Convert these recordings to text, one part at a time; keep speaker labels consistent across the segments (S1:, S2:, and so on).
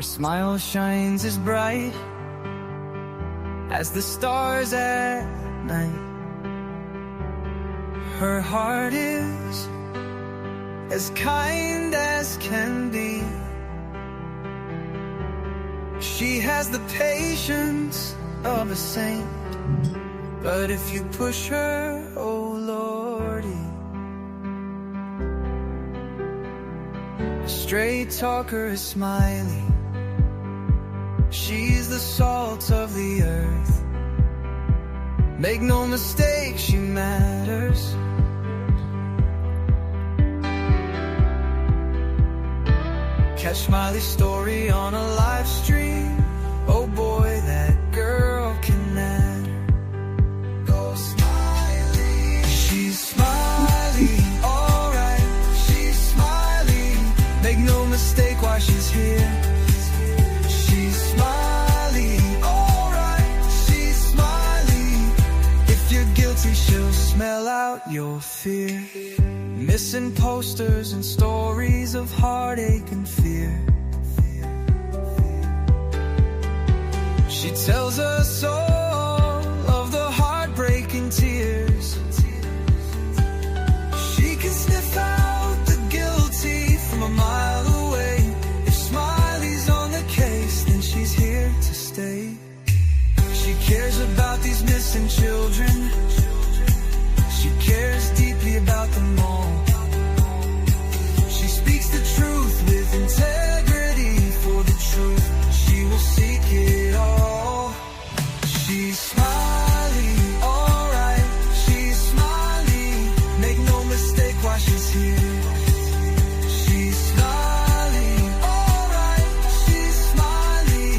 S1: Her smile shines as bright as the stars at night. Her heart is as kind as can be. She has the patience of a saint, but if you push her, oh Lordy. A straight talker is Smiley. She's the salt of the earth. Make no mistake, she matters. Catch Smiley's story on a live stream. Oh boy, that girl can matter. Go Smiley. She's Smiley, alright. She's Smiley. Make no mistake why she's here. She's Smiley, alright. She's Smiley. If you're guilty, she'll smell out your fear. Missing posters and stories of heartache and fear. She tells us all of the heartbreaking tears. She can sniff out the guilty from a mile away. If Smiley's on the case, then she's here to stay. She cares about these missing children. She cares deeply about them all. She speaks the truth with integrity. For the truth, she will seek it all. She's Smiley, alright. She's Smiley. Make no mistake why she's here. She's Smiley, alright. She's Smiley.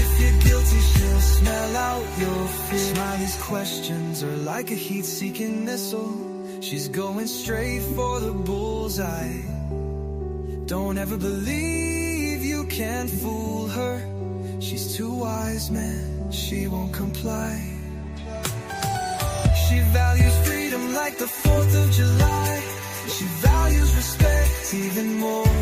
S1: If you're guilty, she'll smell out your fear. Smiley's questions are like a heat-seeking missile. She's going straight for the bullseye. Don't ever believe you can fool her. She's too wise, man, she won't comply. She values freedom like the 4th of July. She values respect even more.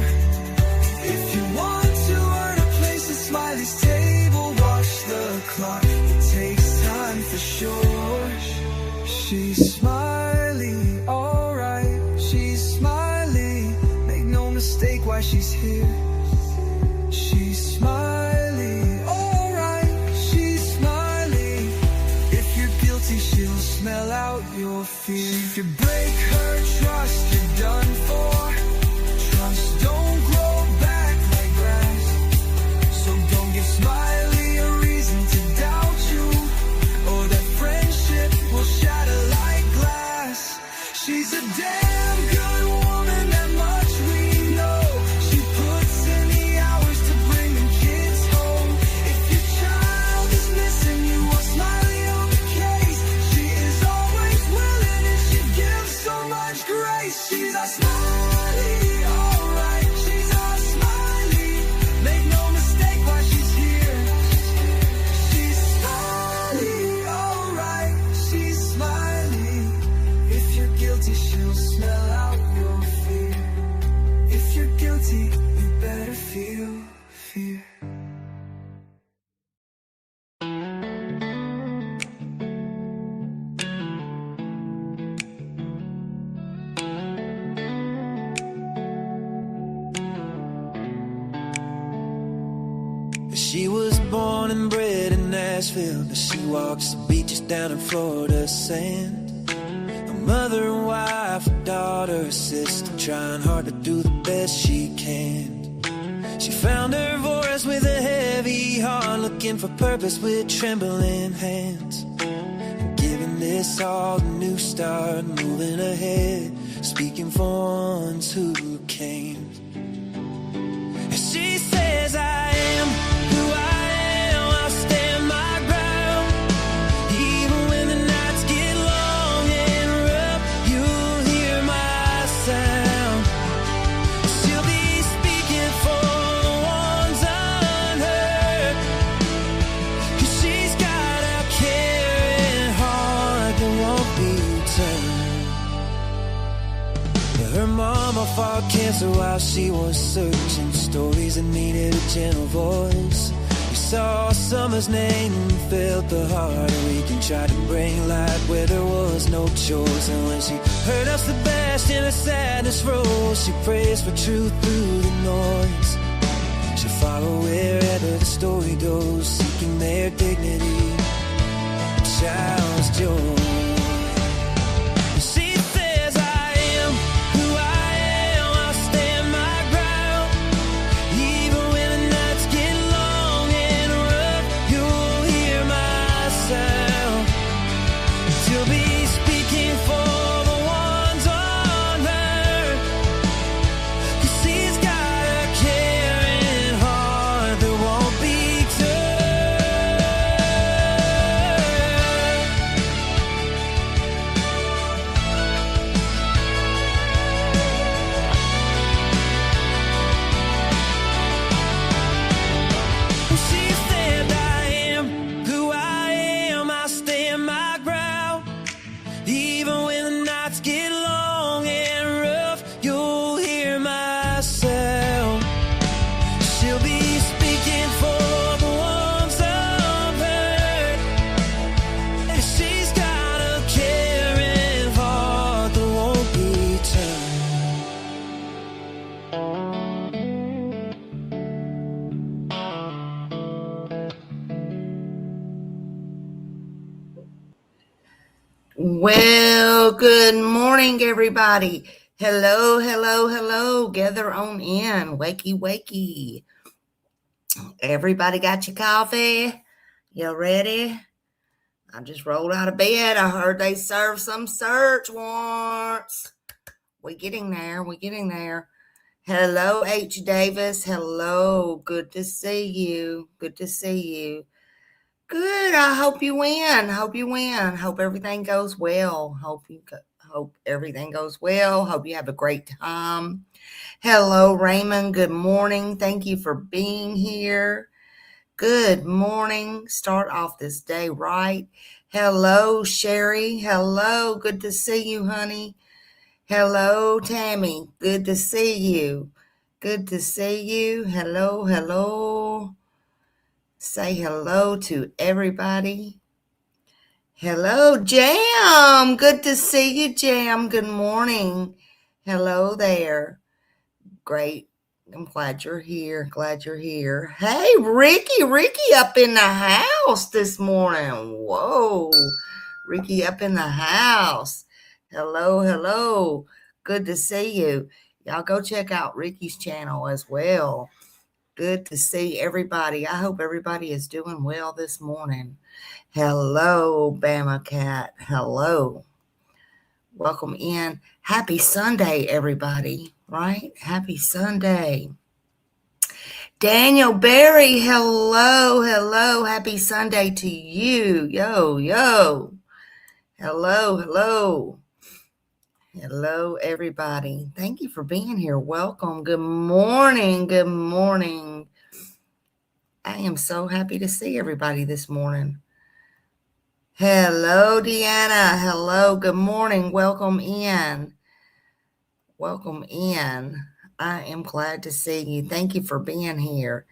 S1: If you want to earn a place at Smiley's table, watch the clock, it takes time for sure. She's Smiley, alright. She's Smiley. Make no mistake why she's here. She's Smiley, alright. She's Smiley. If you're guilty, she'll smell out your fear. If you break her trust, you're done for. Trust don't grow back like grass. So don't give Smiley a reason to doubt you, or that friendship will shatter like glass. She's a damn good woman, that much we know. She puts in the hours to bring them kids home. If your child is missing, you want Smiley on the case. She is always willing and she gives so much grace. She's a Smiley, alright. She's a Smiley. Make no mistake why she's here. She's Smiley, alright. She's Smiley. If you're guilty, she'll smell out your fear. If you're guilty, you better feel fear.
S2: She was born and bred in Nashville, but she walks the beaches down in Florida sand. A mother and wife, a daughter, a sister, trying hard to do the best she can. She found her voice with a heavy heart, looking for purpose with trembling hands. And giving this all a new start, moving ahead, speaking for ones who came. And she says, I am who I am, I'll stand my ground. Even when the nights get long and rough, you'll hear my sound. She'll be speaking for the ones unheard, 'cause she's got a caring heart that won't be turned. Her mom fought cancer while she was searching. Stories that needed a gentle voice. We saw summer's name and felt the heart ache and tried to bring light where there was no choice. And when she heard us the best in her sadness rose, she prays for truth through the noise. She'll follow wherever the story goes, seeking their dignity, a child's joy.
S3: Well, good morning, everybody. Hello, hello, hello. Gather on in. Wakey, wakey. Everybody got your coffee? You ready? I just rolled out of bed. I heard they serve some search warrants. We're getting there. We're getting there. Hello, H. Davis. Hello. Good to see you. Good to see you. Good. I hope you win. Hope you win. Hope everything goes well. Hope everything goes well. Hope you have a great time. Hello, Raymond. Good morning. Thank you for being here. Good morning. Start off this day right. Hello, Sherry. Hello. Good to see you, honey. Hello, Tammy. Good to see you. Good to see you. Hello, hello. Say hello to everybody. Hello, Jam. Good to see you, Jam. Good morning. Hello there. Great. I'm glad you're here. Glad you're here. Hey, Ricky. Ricky up in the house this morning. Whoa. Ricky up in the house. Hello, hello. Good to see you. Y'all go check out Ricky's channel as well. Good to see everybody. I hope everybody is doing well this morning. Hello, Bama Cat. Hello. Welcome in. Happy Sunday, everybody. Right? Happy Sunday. Daniel Berry. Hello, hello. Happy Sunday to you. Yo, yo. Hello, hello. Hello, everybody. Thank you for being here. Welcome. Good morning. Good morning. I am so happy to see everybody this morning. Hello, Deanna. Hello. Good morning. Welcome in. Welcome in. I am glad to see you. Thank you for being here.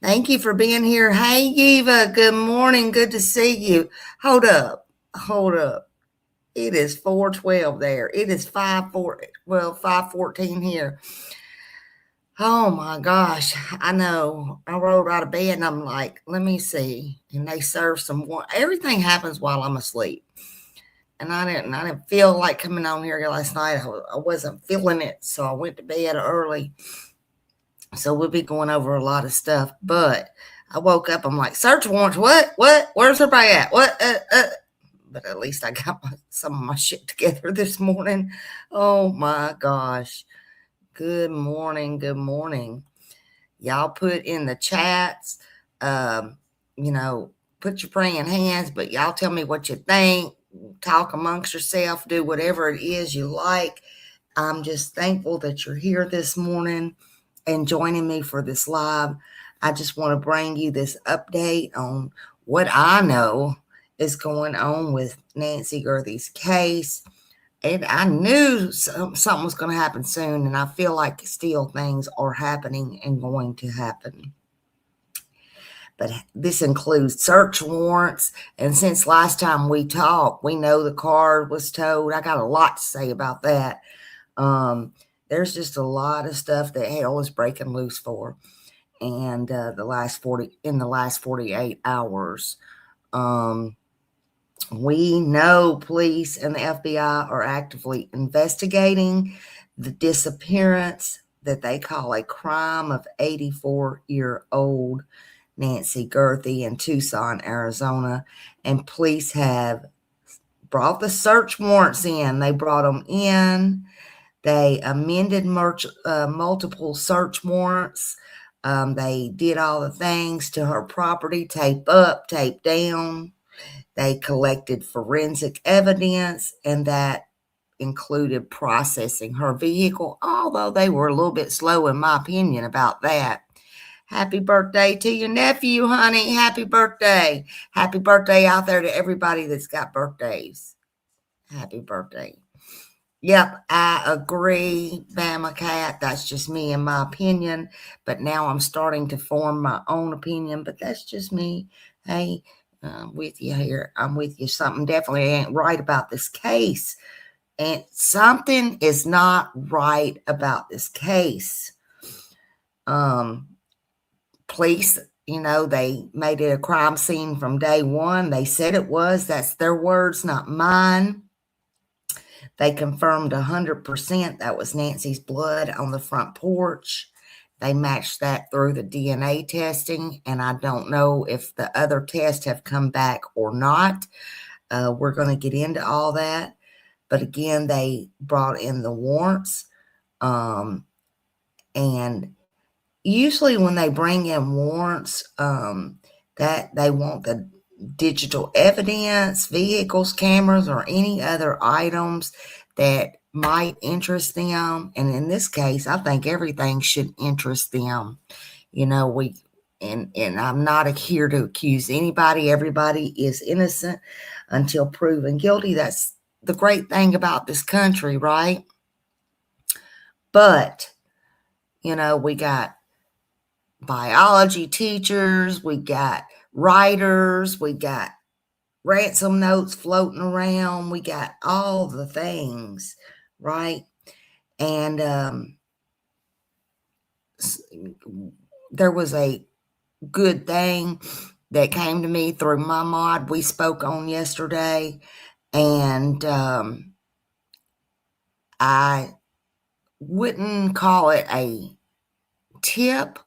S3: Thank you for being here. Hey, Eva. Good morning. Good to see you. Hold up. Hold up. It is 4:12 there. It is 5:14 here. Oh my gosh. I know. I rolled out of bed and I'm like, let me see. And they serve some more. Everything happens while I'm asleep. And I didn't feel like coming on here last night. I wasn't feeling it. So I went to bed early. So we'll be going over a lot of stuff. But I woke up. I'm like, search warrants. What? Where's everybody at? What? But at least I got some of my shit together this morning. Oh my gosh. Good morning. Good morning. Y'all put in the chats, put your praying hands, but y'all tell me what you think. Talk amongst yourself. Do whatever it is you like. I'm just thankful that you're here this morning and joining me for this live. I just want to bring you this update on what I know is going on with Nancy Gurthey's case And I knew something was going to happen soon, and I feel like still things are happening and going to happen. But this includes search warrants. And since last time we talked, we know the car was towed. I got a lot to say about that. There's just a lot of stuff that hell is breaking loose for. And in the last 48 hours, we know police and the FBI are actively investigating the disappearance that they call a crime of 84-year-old Nancy Gerthe in Tucson, Arizona. And police have brought the search warrants in. They brought them in. They amended multiple search warrants. They did all the things to her property, tape up, tape down. They collected forensic evidence, and that included processing her vehicle, although they were a little bit slow, in my opinion, about that. Happy birthday to your nephew, honey. Happy birthday. Happy birthday out there to everybody that's got birthdays. Happy birthday. Yep, I agree, Bama Cat. That's just me in my opinion. But now I'm starting to form my own opinion, but that's just me. Hey, I'm with you here. I'm with you. Something definitely ain't right about this case. And something is not right about this case. Police, they made it a crime scene from day one. They said it was. That's their words, not mine. They confirmed 100% that was Nancy's blood on the front porch. They matched that through the DNA testing, and I don't know if the other tests have come back or not. We're going to get into all that. But again, they brought in the warrants. And usually when they bring in warrants, that they want the digital evidence, vehicles, cameras, or any other items that might interest them. And in this case, I think everything should interest them. And I'm not here to accuse anybody. Everybody is innocent until proven guilty. That's the great thing about this country, right? But, we got biology teachers, we got writers, we got ransom notes floating around, we got all the things, right? And there was a good thing that came to me through my mod we spoke on yesterday, and I wouldn't call it a tip,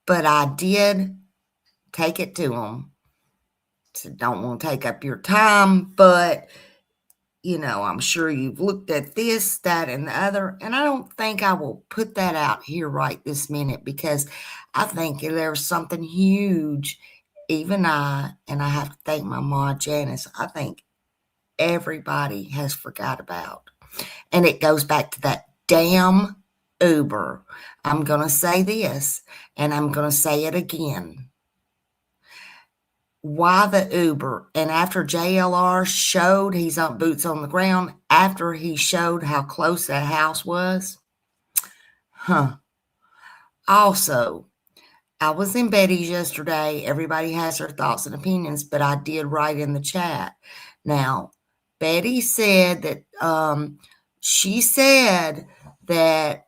S3: but I did take it to them. So don't want to take up your time, but I'm sure you've looked at this, that, and the other, and I don't think I will put that out here right this minute, because I think there's something huge. Even I have to thank my mom, Janice, I think everybody has forgot about. And it goes back to that damn Uber. I'm going to say this, and I'm going to say it again. Why the Uber? And after JLR showed he's on boots on the ground, after he showed how close that house was, Also, I was in Betty's yesterday. Everybody has their thoughts and opinions, but I did write in the chat. Now, Betty said that she said that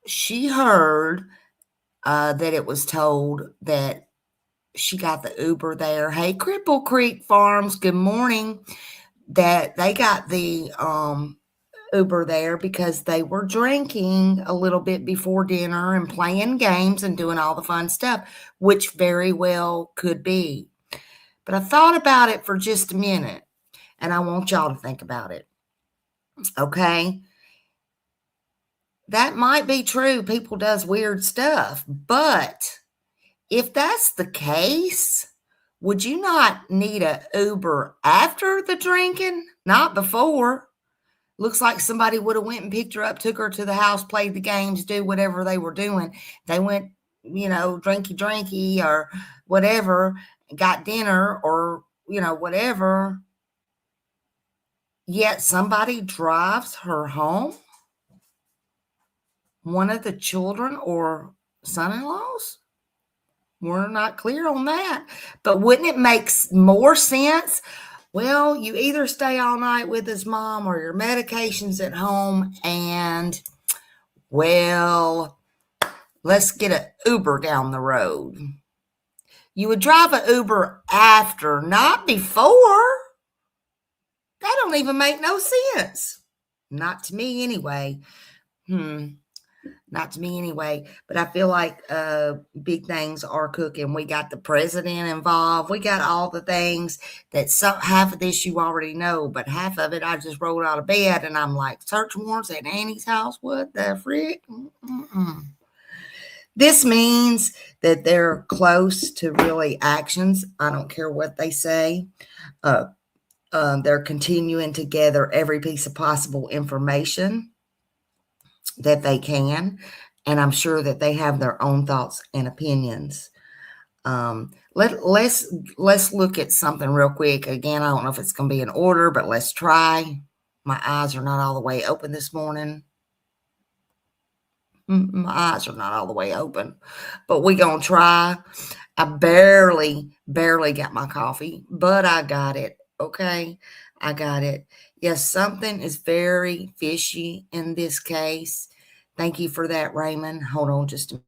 S3: she heard that it was told that she got the Uber there. Hey, Cripple Creek Farms, good morning. That they got the Uber there because they were drinking a little bit before dinner and playing games and doing all the fun stuff, which very well could be. But I thought about it for just a minute, and I want y'all to think about it. Okay? That might be true. People does weird stuff, but if that's the case, would you not need a Uber after the drinking? Not before. Looks like somebody would have went and picked her up, took her to the house, played the games, do whatever they were doing. They went, drinky or whatever, got dinner or, whatever. yet somebody drives her home? One of the children or son-in-laws? We're not clear on that. But wouldn't it make more sense? Well, you either stay all night with his mom or your medication's at home, and, well, let's get an Uber down the road. You would drive an Uber after, not before. That don't even make no sense. Not to me anyway. Not to me anyway, but I feel like big things are cooking. We got the president involved. We got all the things that half of this you already know, but half of it I just rolled out of bed and I'm like, search warrants at Annie's house? What the frick? This means that they're close to really actions. I don't care what they say. They're continuing to gather every piece of possible information that they can, and I'm sure that they have their own thoughts and opinions. Let's look at something real quick. Again, I don't know if it's going to be in order, but let's try. My eyes are not all the way open this morning. My eyes are not all the way open, but we're going to try. I barely got my coffee, but I got it. Okay, I got it. Yes, something is very fishy in this case. Thank you for that, Raymond. Hold on just a minute.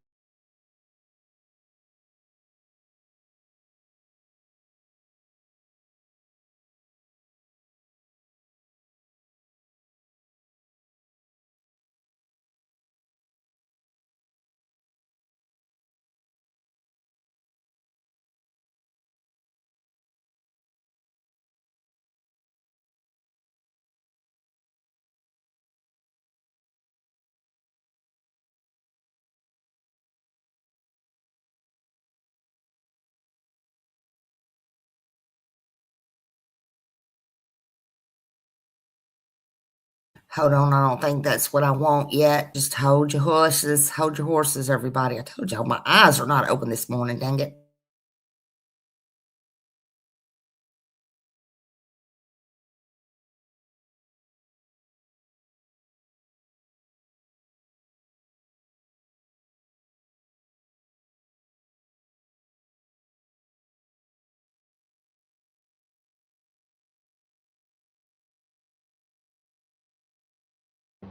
S3: Hold on, I don't think that's what I want yet. Just hold your horses, everybody. I told y'all my eyes are not open this morning, dang it.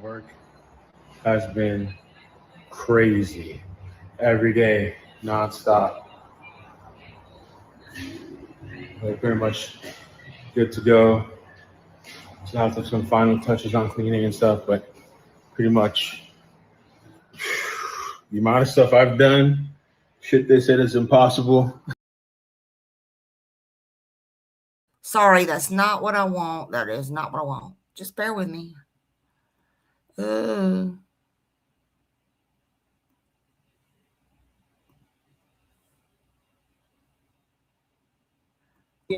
S4: Work has been crazy. Every day, nonstop. We're pretty much good to go. So I have to have some final touches on cleaning and stuff, but pretty much the amount of stuff I've done, shit they said is impossible.
S3: Sorry, that's not what I want. That is not what I want. Just bear with me.
S5: In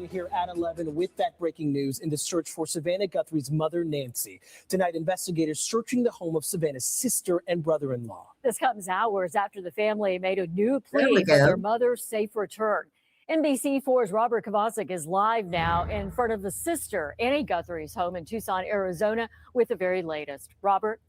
S5: here at 11 with that breaking news in the search for Savannah Guthrie's mother, Nancy. Tonight, investigators searching the home of Savannah's sister and brother-in-law.
S6: This comes hours after the family made a new plea for their mother's safe return. NBC4's Robert Kovacic is live now in front of the sister, Annie Guthrie's home in Tucson, Arizona, with the very latest. Robert?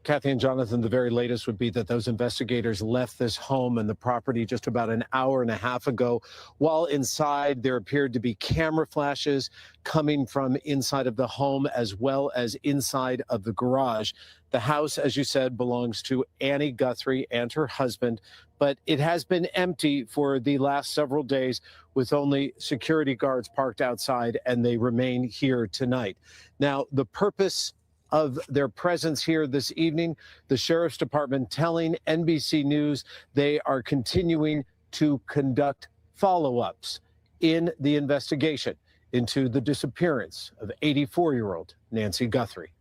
S7: Kathy and Jonathan, the very latest would be that those investigators left this home and the property just about an hour and a half ago. While inside, there appeared to be camera flashes coming from inside of the home as well as inside of the garage. The house, as you said, belongs to Annie Guthrie and her husband, but it has been empty for the last several days with only security guards parked outside, and they remain here tonight. Now, the purpose of their presence here this evening, the Sheriff's Department telling NBC News they are continuing to conduct follow-ups in the investigation into the disappearance of 84-year-old Nancy Guthrie.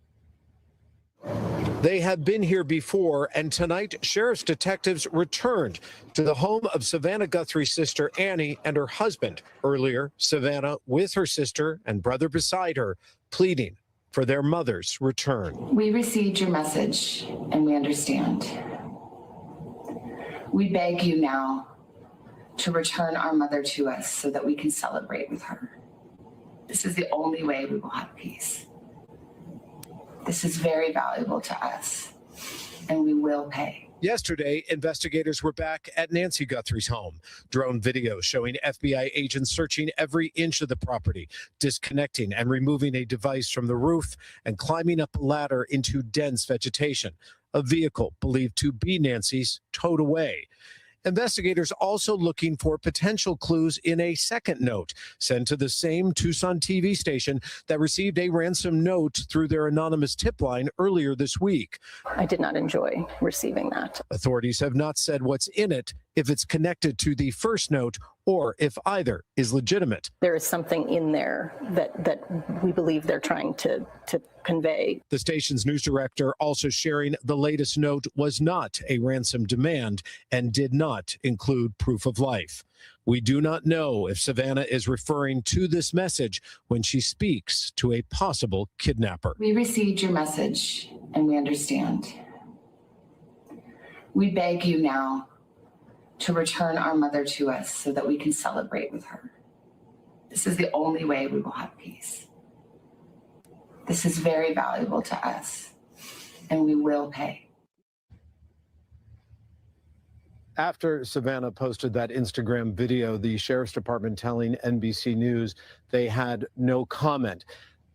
S7: They have been here before, and tonight, sheriff's detectives returned to the home of Savannah Guthrie's sister, Annie, and her husband. Earlier, Savannah, with her sister and brother beside her, pleading for their mother's return.
S8: We received your message, and we understand. We beg you now to return our mother to us so that we can celebrate with her. This is the only way we will have peace. This is very valuable to us, and we will pay.
S7: Yesterday, investigators were back at Nancy Guthrie's home. Drone video showing FBI agents searching every inch of the property, disconnecting and removing a device from the roof and climbing up a ladder into dense vegetation. A vehicle believed to be Nancy's towed away. Investigators also looking for potential clues in a second note sent to the same Tucson TV station that received a ransom note through their anonymous tip line earlier this week.
S9: I did not enjoy receiving that.
S7: Authorities have not said what's in it, if it's connected to the first note, or if either is legitimate.
S9: There is something in there that we believe they're trying to convey.
S7: The station's news director also sharing the latest note was not a ransom demand and did not include proof of life. We do not know if Savannah is referring to this message when she speaks to a possible kidnapper.
S8: We received your message, and we understand. We beg you now to return our mother to us so that we can celebrate with her. This is the only way we will have peace. This is very valuable to us, and we will pay.
S7: After Savannah posted that Instagram video, the sheriff's department telling NBC News they had no comment.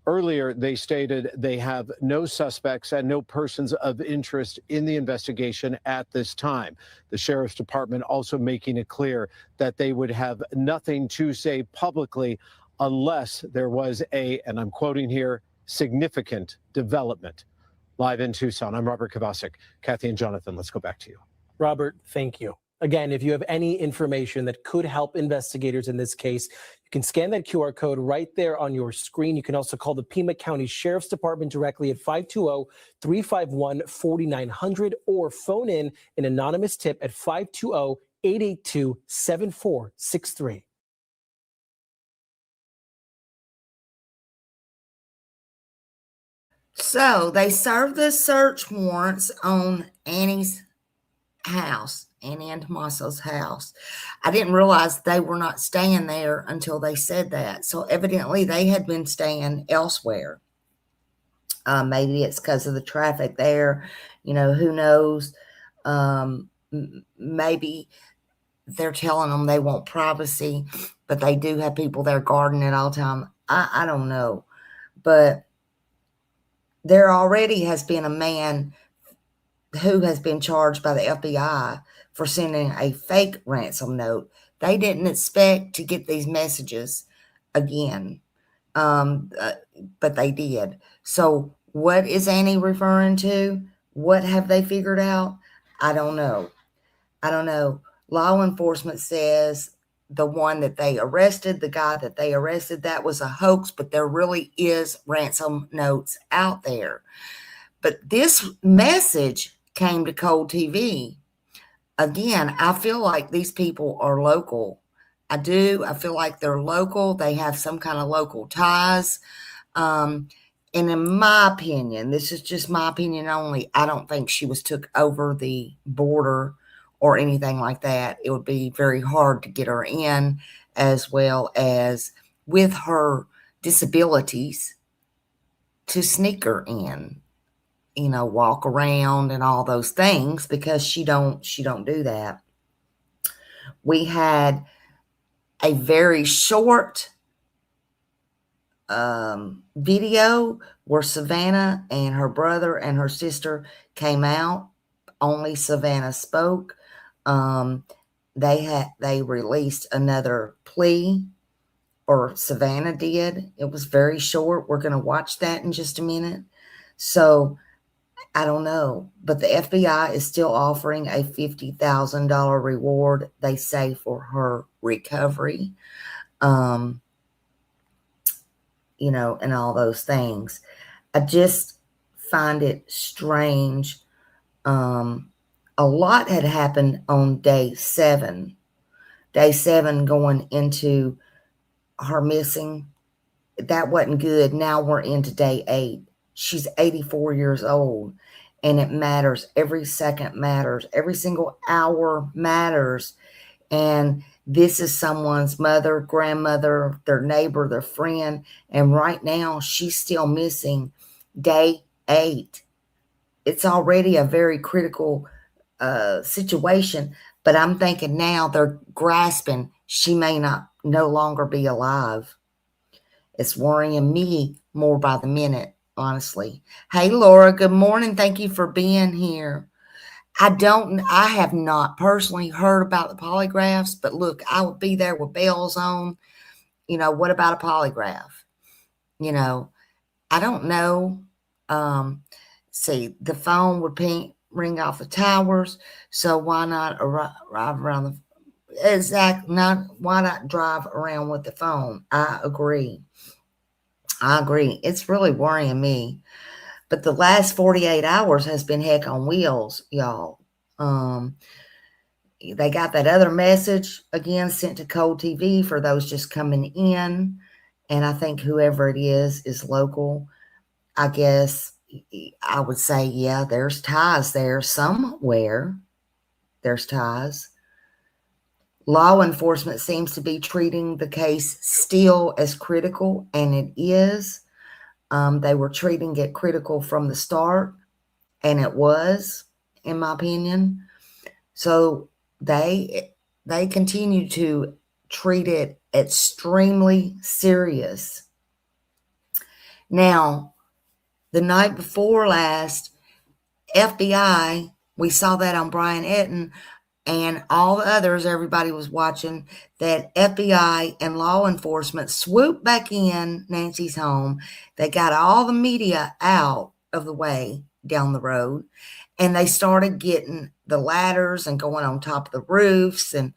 S7: Earlier, they stated they have no suspects and no persons of interest in the investigation at this time. The sheriff's department also making it clear that they would have nothing to say publicly unless there was and I'm quoting here, significant development. Live in Tucson, I'm Robert Kovacic. Kathy and Jonathan, let's go back to you.
S5: Robert, thank you. Again, if you have any information that could help investigators in this case, you can scan that QR code right there on your screen. You can also call the Pima County Sheriff's Department directly at 520-351-4900 or phone in an anonymous tip at 520-882-7463.
S3: So they served the search warrants on Annie's house, Annie and Tomaso's house. I didn't realize they were not staying there until they said that. So evidently they had been staying elsewhere. Maybe it's because of the traffic there. You know, who knows? Maybe they're telling them they want privacy, but they do have people there guarding at all time. I don't know. But there already has been a man who has been charged by the FBI for sending a fake ransom note. They didn't expect to get these messages again, but they did. So what is Annie referring to? What have they figured out? I don't know. Law enforcement says the one that they arrested, the guy that they arrested, that was a hoax, but there really is ransom notes out there. But this message came to Cold TV. Again, I feel like these people are local. I do. I feel like they're local. They have some kind of local ties. And in my opinion, this is just my opinion only, I don't think she was took over the border or anything like that. It would be very hard to get her in, as well as with her disabilities to sneak her in, you know, walk around and all those things, because she don't do that. We had a very short video where Savannah and her brother and her sister came out. Only Savannah spoke. They released another plea, or Savannah did. It was very short. We're going to watch that in just a minute. So I don't know, but the FBI is still offering a $50,000 reward, they say, for her recovery, you know, and all those things. I just find it strange. A lot had happened on day 7. Day 7 going into her missing. That wasn't good. Now we're into day 8. She's 84 years old, and it matters. Every second matters. Every single hour matters. And This is someone's mother, grandmother, their neighbor, their friend. And right now, she's still missing day 8. It's already a very critical situation. But I'm thinking now they're grasping she may no longer be alive. It's worrying me more by the minute, honestly. Hey, Laura, good morning. Thank you for being here. I have not personally heard about the polygraphs, but look, I would be there with bells on. What about a polygraph? I don't know. See, the phone would ring off the towers. So why not arrive around why not drive around with the phone? I agree. It's really worrying me. But the last 48 hours has been heck on wheels, y'all. They got that other message again sent to Cold TV for those just coming in. And I think whoever it is local. I guess I would say, yeah, there's ties there somewhere. There's ties. Law enforcement seems to be treating the case still as critical, and it is. They were treating it critical from the start, and it was, in my opinion. So they continue to treat it extremely serious. Now, the night before last, FBI, we saw that on Brian Etten and all the others, everybody was watching, that FBI and law enforcement swooped back in Nancy's home. They got all the media out of the way down the road, and they started getting the ladders and going on top of the roofs and,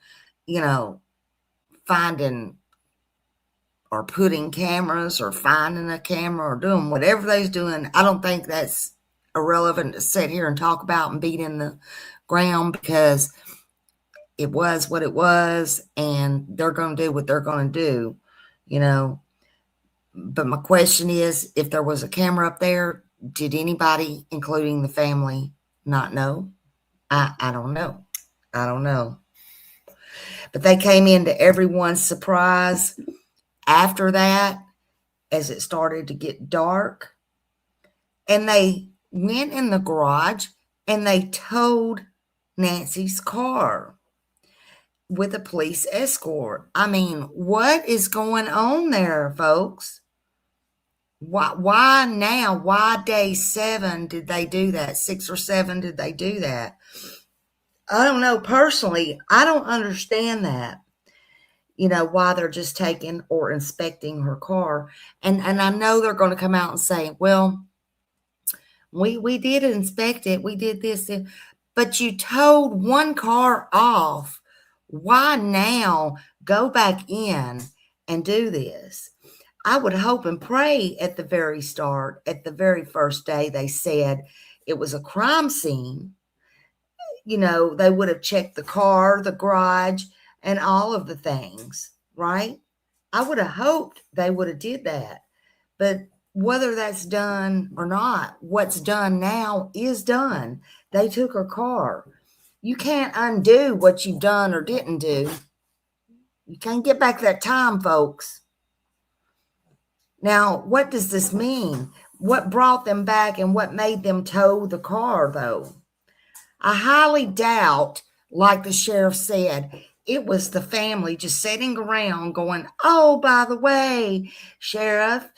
S3: finding or putting cameras or finding a camera or doing whatever they's doing. I don't think that's irrelevant to sit here and talk about and beat in the ground, because it was what it was, and they're going to do what they're going to do, But my question is, if there was a camera up there, did anybody, including the family, not know? I don't know. I don't know. But they came into everyone's surprise after that, as it started to get dark, and they went in the garage and they towed Nancy's car with a police escort. I mean, what is going on there, folks? Why now? Why day 7 did they do that? 6 or 7 did they do that? I don't know. Personally, I don't understand that. Why they're just taking or inspecting her car. And I know they're going to come out and say, well, we did inspect it. We did this. But you towed one car off. Why now go back in and do this? I would hope and pray at the very start, at the very first day, they said it was a crime scene. They would have checked the car, the garage, and all of the things, right? I would have hoped they would have did that. But whether that's done or not, what's done now is done. They took her car. You can't undo what you've done or didn't do. You can't get back that time, folks. Now, what does this mean? What brought them back and what made them tow the car, though? I highly doubt, like the sheriff said, it was the family just sitting around going, oh, by the way, Sheriff,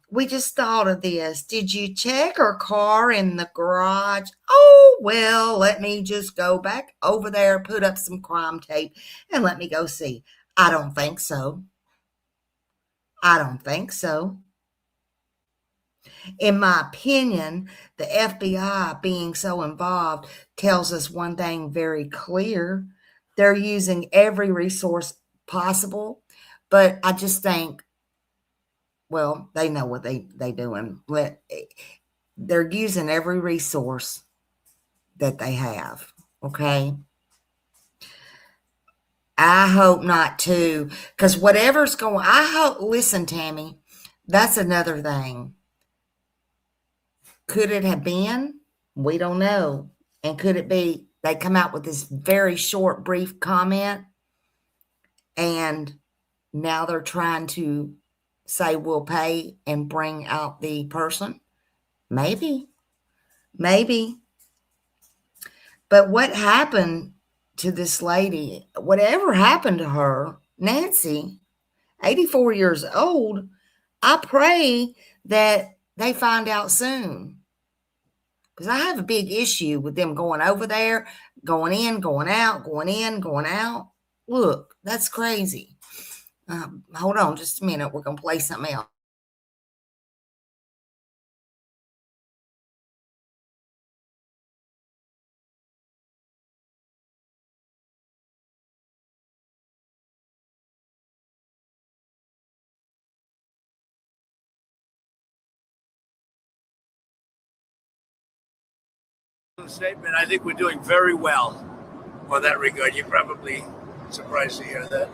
S3: we just thought of this. Did you check her car in the garage? Oh, well, let me just go back over there, put up some crime tape, and let me go see. I don't think so. I don't think so. In my opinion, the FBI being so involved tells us one thing very clear. They're using every resource possible, but I just think, well, they know what they doing. They're using every resource that they have, okay? I hope not too, because whatever's going, I hope, listen, Tammy, that's another thing. Could it have been? We don't know. And could it be they come out with this very short, brief comment and now they're trying to say we'll pay and bring out the person. Maybe. But what happened to this lady, whatever happened to her, Nancy, 84 years old, I pray that they find out soon. Because I have a big issue with them going over there, going in, going out, going in, going out. Look, that's crazy. Hold on just a minute. We're going to play something else.
S10: Statement. I think we're doing very well on that regard. You're probably surprised to hear that.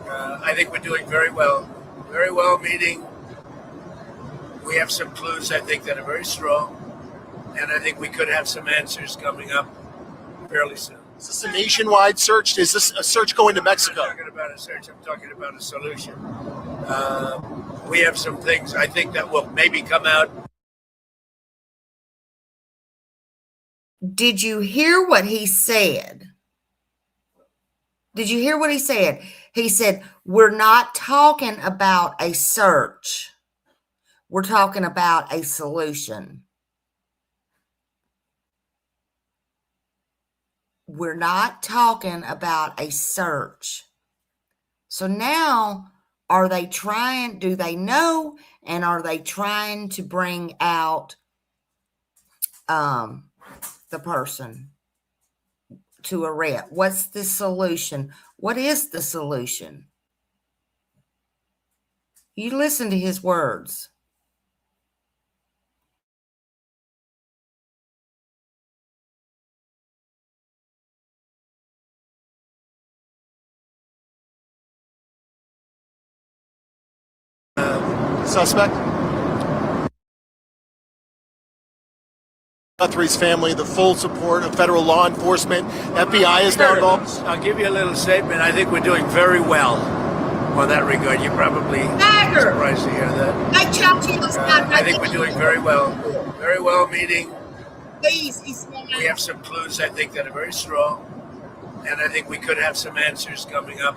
S10: I think we're doing very well. Very well, meaning we have some clues, I think, that are very strong. And I think we could have some answers coming up fairly soon.
S11: Is this a nationwide search? Is this a search going to Mexico?
S10: I'm not talking about a search. I'm talking about a solution. We have some things I think that will maybe come out.
S3: Did you hear what he said? Did you hear what he said? He said, we're not talking about a search. We're talking about a solution. We're not talking about a search. So now, are they trying, do they know, and are they trying to bring out the person to arrest? What's the solution? What is the solution? You listen to his words.
S11: Suspect? Guthrie's family, the full support of federal law enforcement. FBI is now involved.
S10: I'll give you a little statement. I think we're doing very well on that regard. You're probably surprised to hear that. I think we're doing very well. Very well, meaning we have some clues, I think, that are very strong. And I think we could have some answers coming up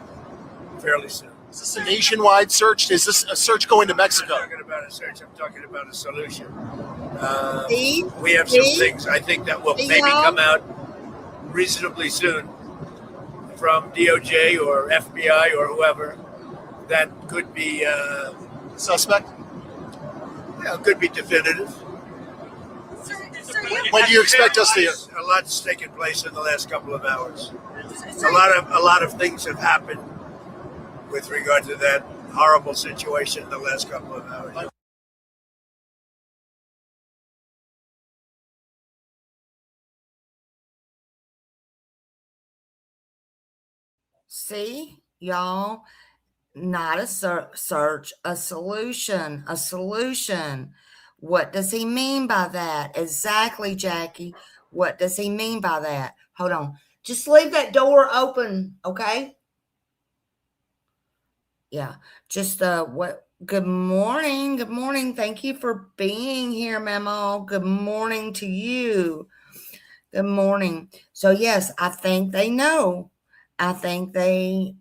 S10: fairly soon.
S11: Is this a nationwide search? Is this a search going to Mexico?
S10: I'm not talking about a search. I'm talking about a solution. We have some things I think that will maybe come out reasonably soon from DOJ or FBI or whoever that could be
S11: suspect.
S10: Yeah, could be definitive.
S11: When do you expect us to hear?
S10: A lot's taken place in the last couple of hours. A lot of things have happened with regard to that horrible situation in the last couple of hours.
S3: See, y'all, not a search, a solution, a solution. What does he mean by that? Exactly, Jackie. What does he mean by that? Hold on. Just leave that door open, okay? Yeah, just what? Good morning. Good morning. Thank you for being here, Memo. Good morning to you. Good morning. So yes, I think they know. I think they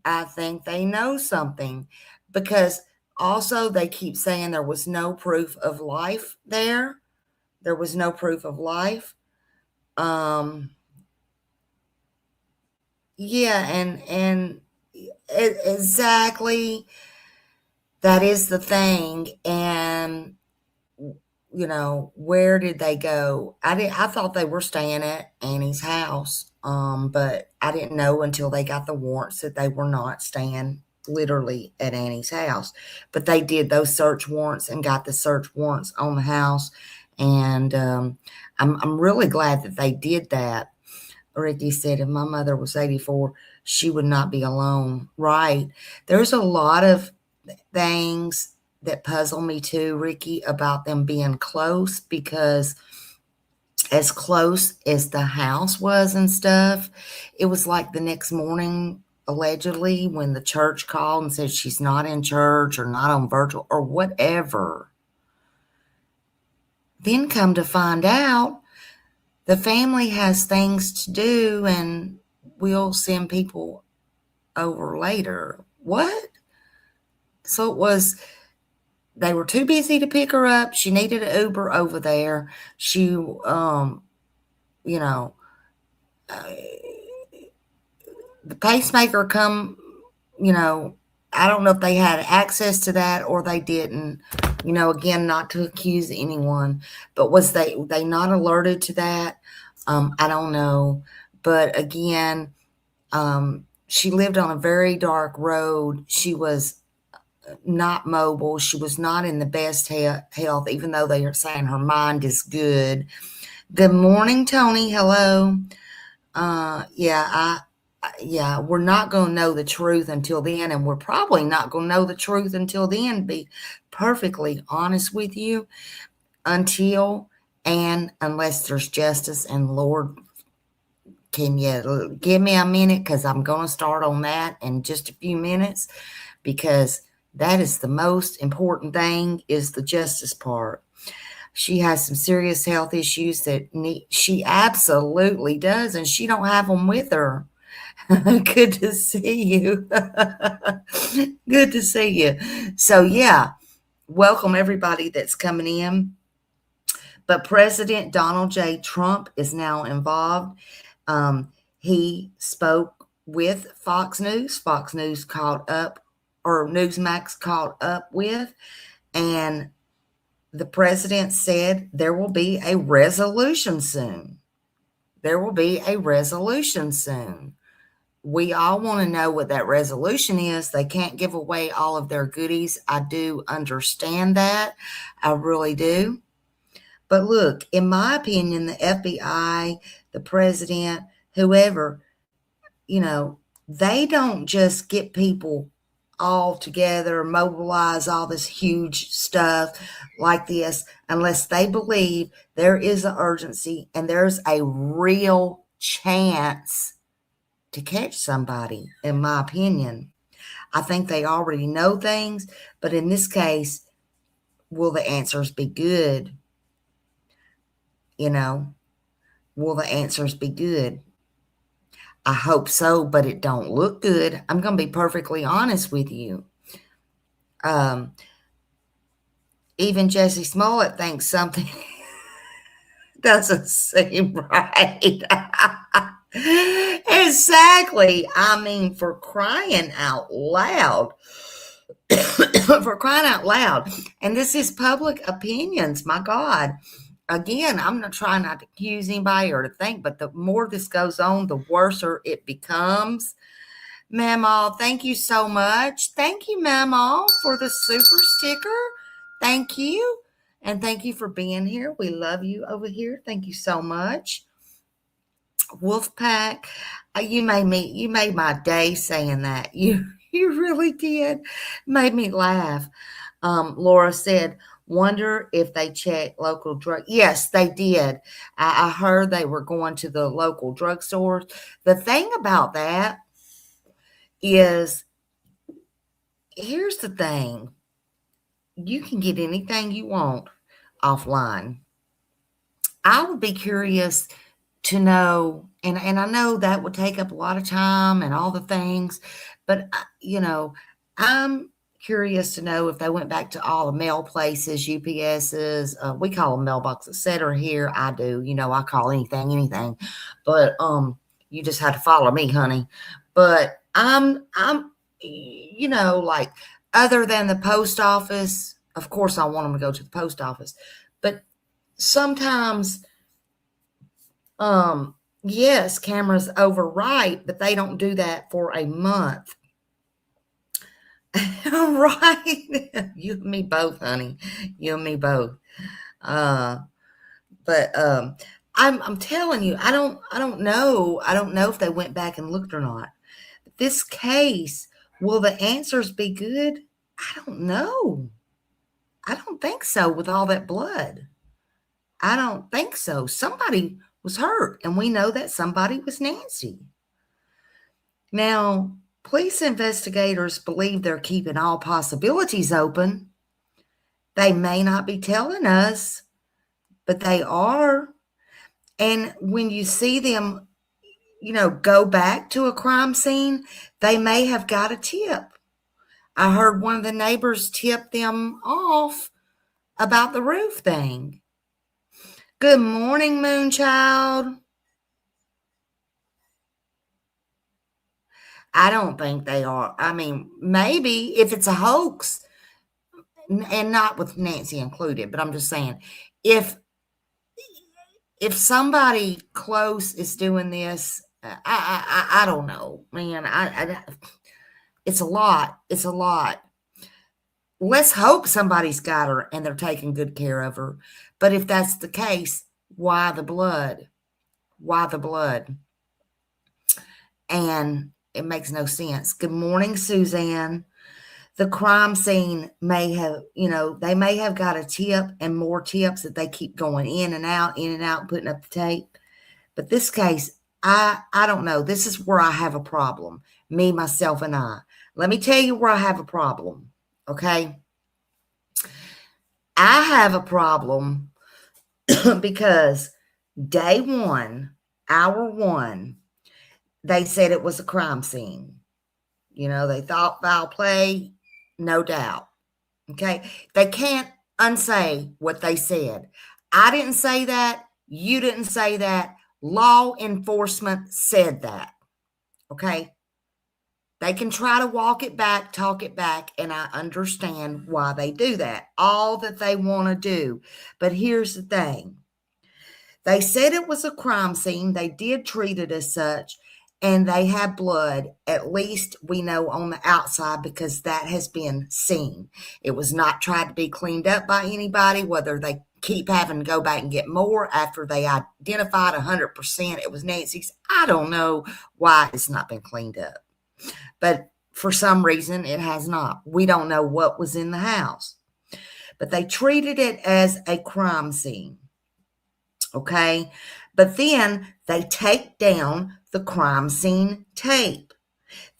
S3: know something, because also they keep saying there was no proof of life there. There was no proof of life. Yeah, and exactly, that is the thing. And you know, where did they go? I thought they were staying at Annie's house, but I didn't know until they got the warrants that they were not staying literally at Annie's house. But they did those search warrants and got the search warrants on the house, and I'm really glad that they did that. Ricky said, if my mother was 84, she would not be alone. Right. There's a lot of things that puzzle me too, Ricky, about them being close, because as close as the house was and stuff, it was like the next morning allegedly, when the church called and said she's not in church or not on virtual or whatever. Then come to find out, the family has things to do and we'll send people over later. What? So it was, they were too busy to pick her up. She needed an Uber over there. She, you know, the pacemaker come, you know, I don't know if they had access to that or they didn't, you know, again, not to accuse anyone, but was they not alerted to that? I don't know. But again, she lived on a very dark road. She was not mobile. She was not in the best health, even though they are saying her mind is good. Good morning, Tony. Hello. Yeah, we're not going to know the truth until then, and we're probably not going to know the truth until then, be perfectly honest with you, until and unless there's justice. And Lord, can you give me a minute, because I'm going to start on that in just a few minutes, because that is the most important thing, is the justice part. She has some serious health issues that she absolutely does, and she don't have them with her. Good to see you. Good to see you. So yeah, welcome everybody that's coming in. But President Donald J. Trump is now involved. He spoke with Fox News. Fox News called up, or Newsmax called up with, and the president said there will be a resolution soon. There will be a resolution soon. We all want to know what that resolution is. They can't give away all of their goodies. I do understand that. I really do. But look, in my opinion, the FBI, the president, whoever, you know, they don't just get people all together, mobilize all this huge stuff like this, unless they believe there is an urgency and there's a real chance to catch somebody. In my opinion, I think they already know things, but in this case, will the answers be good? You know, will the answers be good? I hope so, but it don't look good. I'm going to be perfectly honest with you. Even Jesse Smollett thinks something doesn't seem right. Exactly. I mean, for crying out loud. For crying out loud. And this is public opinions. My God. Again, I'm not trying not to accuse anybody or to think, but the more this goes on, the worse it becomes. Mamaw, thank you so much. Thank you, Mamaw, for the super sticker. Thank you. And thank you for being here. We love you over here. Thank you so much. Wolfpack, you made my day saying that. You really did. Made me laugh. Laura said, wonder if they check local drug. Yes, they did. I heard they were going to the local drugstores. The thing about that is, here's the thing. You can get anything you want offline. I would be curious to know, and I know that would take up a lot of time and all the things, but, you know, I'm curious to know if they went back to all the mail places, UPSs, we call them mailboxes, etc. here. I do, you know, I call anything, but you just had to follow me, honey. But I'm, you know, like, other than the post office, of course I want them to go to the post office, but sometimes, yes, cameras overwrite, but they don't do that for a month. Right. You and me both, honey. You and me both. But I'm telling you, I don't know. I don't know if they went back and looked or not. This case, will the answers be good? I don't know. I don't think so with all that blood. I don't think so. Somebody was hurt, and we know that somebody was Nancy. Now, Police investigators believe they're keeping all possibilities open. They may not be telling us, but they are. And when you see them, go back to a crime scene, they may have got a tip. I heard one of the neighbors tip them off about the roof thing. Good morning, Moonchild. I don't think they are. I mean, maybe if it's a hoax, and not with Nancy included, but I'm just saying, if somebody close is doing this, I don't know, man. It's a lot. It's a lot. Let's hope somebody's got her and they're taking good care of her. But if that's the case, why the blood? Why the blood? And it makes no sense. Good morning, Suzanne. The crime scene may have, they may have got a tip and more tips that they keep going in and out, putting up the tape. But this case, I don't know. This is where I have a problem. Me, myself, and I. Let me tell you where I have a problem. Okay? I have a problem because day one, hour one, they said it was a crime scene. They thought foul play, no doubt. Okay? They can't unsay what they said. I didn't say that. You didn't say that. Law enforcement said that. Okay? They can try to walk it back, talk it back, and I understand why they do that. All that they want to do. But here's the thing. They said it was a crime scene. They did treat it as such. And they had blood, at least we know on the outside, because that has been seen. It was not tried to be cleaned up by anybody, whether they keep having to go back and get more after they identified 100% it was Nancy's. I don't know why it's not been cleaned up. But for some reason, it has not. We don't know what was in the house. But they treated it as a crime scene. Okay? But then they take down the crime scene tape.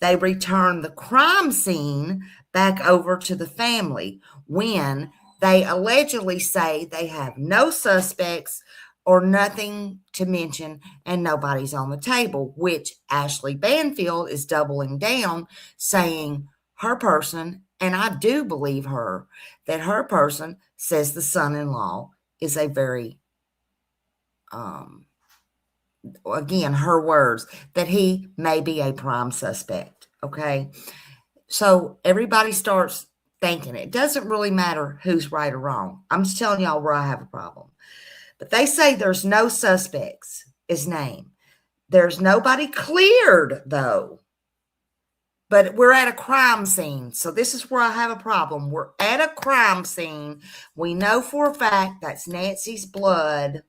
S3: They return the crime scene back over to the family when they allegedly say they have no suspects or nothing to mention and nobody's on the table, which Ashley Banfield is doubling down, saying her person, and I do believe her, that her person says the son-in-law is a very again, her words, that he may be a prime suspect. Okay. So everybody starts thinking it doesn't really matter who's right or wrong. I'm just telling y'all where I have a problem. But they say there's no suspects is named. There's nobody cleared though. But we're at a crime scene. So this is where I have a problem. We're at a crime scene. We know for a fact that's Nancy's blood.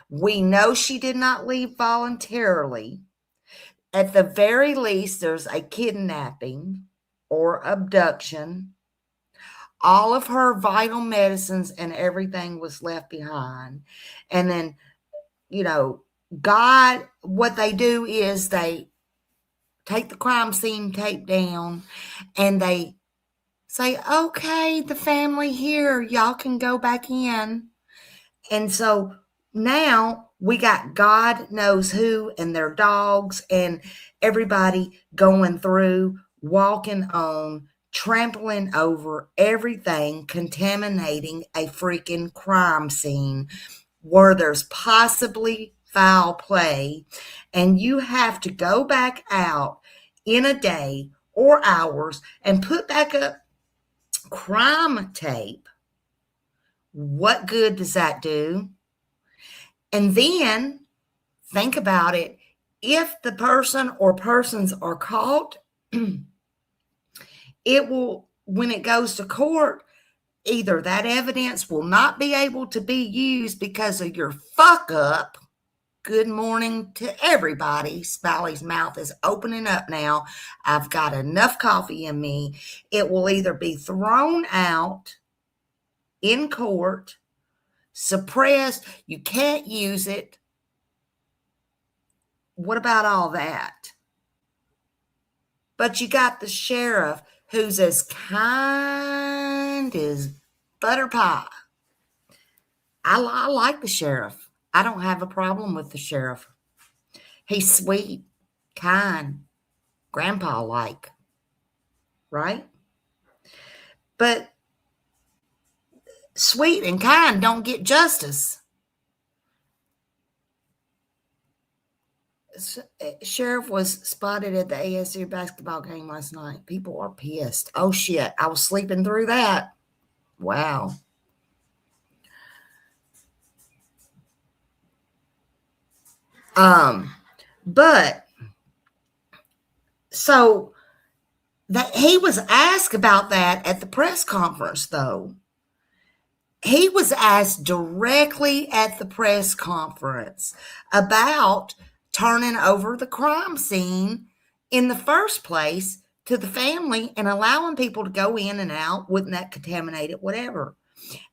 S3: We know she did not leave voluntarily. At the very least, there's a kidnapping or abduction. All of her vital medicines and everything was left behind. And then, God, what they do is they take the crime scene tape down and they say, okay, the family here, y'all can go back in. And so now we got God knows who and their dogs and everybody going through, walking on, trampling over everything, contaminating a freaking crime scene where there's possibly foul play. And you have to go back out in a day or hours and put back up crime tape. What good does that do? And then think about it. If the person or persons are caught, it will, when it goes to court, either that evidence will not be able to be used because of your fuck up. Good morning to everybody. Spally's mouth is opening up now. I've got enough coffee in me. It will either be thrown out in court, suppressed, you can't use it. What about all that? But you got the sheriff who's as kind as butter pie. I like the sheriff. I don't have a problem with the sheriff. He's sweet, kind, grandpa-like, right? But sweet and kind don't get justice. Sheriff was spotted at the ASU basketball game last night. People are pissed. Oh, shit. I was sleeping through that. Wow. But so that he was asked about that at the press conference, though. He was asked directly at the press conference about turning over the crime scene in the first place to the family and allowing people to go in and out, wouldn't that contaminate it, whatever.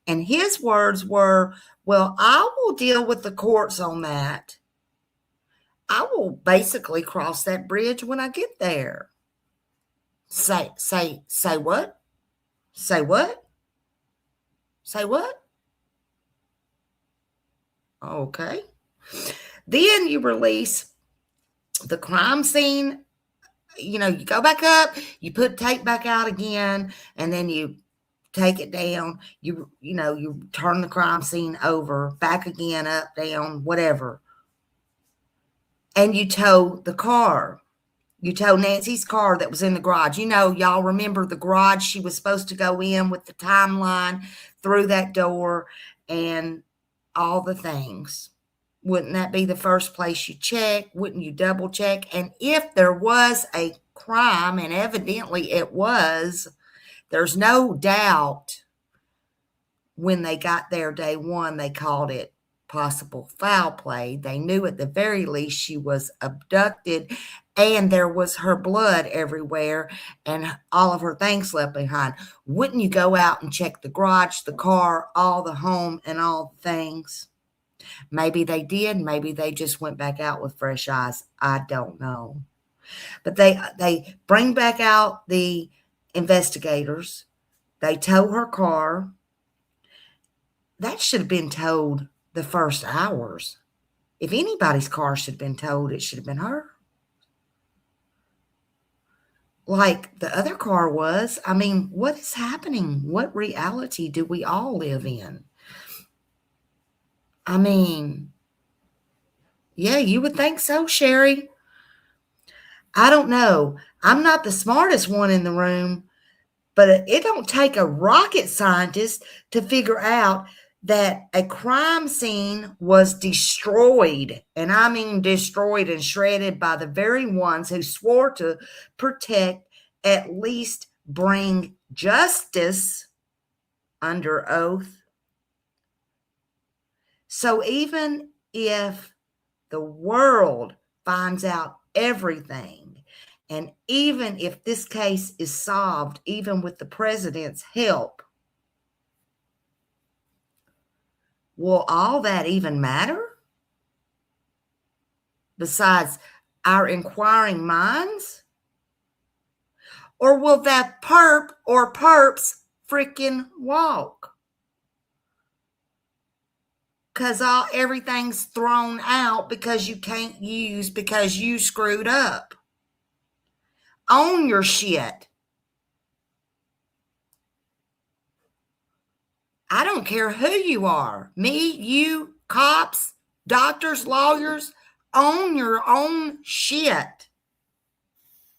S3: And his words were, well, I will deal with the courts on that. I will basically cross that bridge when I get there. Say what? Say what? Say what? Okay. Then you release the crime scene. You know, you go back up, you put tape back out again, and then you take it down. You turn the crime scene over, back again, up, down, whatever. And you tow the car. You tow Nancy's car that was in the garage. You know, y'all remember the garage she was supposed to go in with the timeline through that door and all the things. Wouldn't that be the first place you check? Wouldn't you double check? And if there was a crime, and evidently it was, there's no doubt when they got there day one, they called it possible foul play. They knew at the very least she was abducted and there was her blood everywhere and all of her things left behind. Wouldn't you go out and check the garage, the car, all the home and all the things? Maybe they did. Maybe they just went back out with fresh eyes. I don't know. But they bring back out the investigators. They tow her car. That should have been towed the first hours. If anybody's car should have been towed, it should have been her. Like the other car was. I mean, what is happening? What reality do we all live in? I mean, yeah, you would think so, Sherry. I don't know. I'm not the smartest one in the room, but it don't take a rocket scientist to figure out that a crime scene was destroyed, and I mean destroyed and shredded by the very ones who swore to protect, at least bring justice under oath. So even if the world finds out everything, and even if this case is solved, even with the president's help, will all that even matter? Besides our inquiring minds? Or will that perp or perps freaking walk? Because everything's thrown out because you can't use, because you screwed up. Own your shit. I don't care who you are. Me, you, cops, doctors, lawyers. Own your own shit.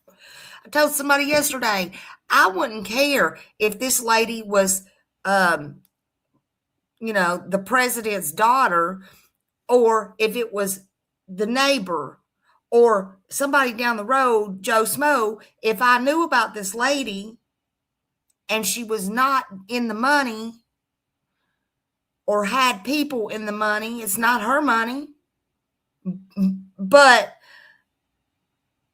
S3: I told somebody yesterday, I wouldn't care if this lady was, the president's daughter, or if it was the neighbor or somebody down the road, Joe Smo. If I knew about this lady and she was not in the money or had people in the money, it's not her money, but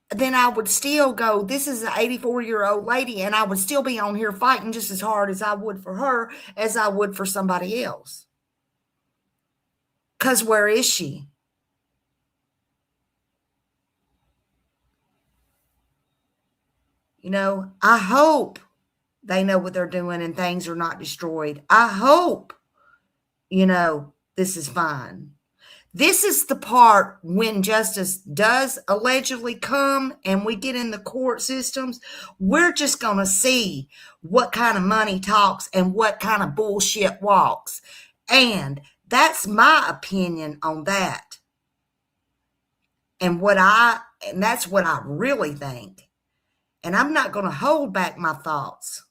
S3: then I would still go, this is an 84-year-old lady, and I would still be on here fighting just as hard as I would for her as I would for somebody else. Because where is she? I hope they know what they're doing and things are not destroyed. I hope, this is fine. This is the part when justice does allegedly come and we get in the court systems, we're just going to see what kind of money talks and what kind of bullshit walks. And that's my opinion on that. And that's what I really think. And I'm not going to hold back my thoughts.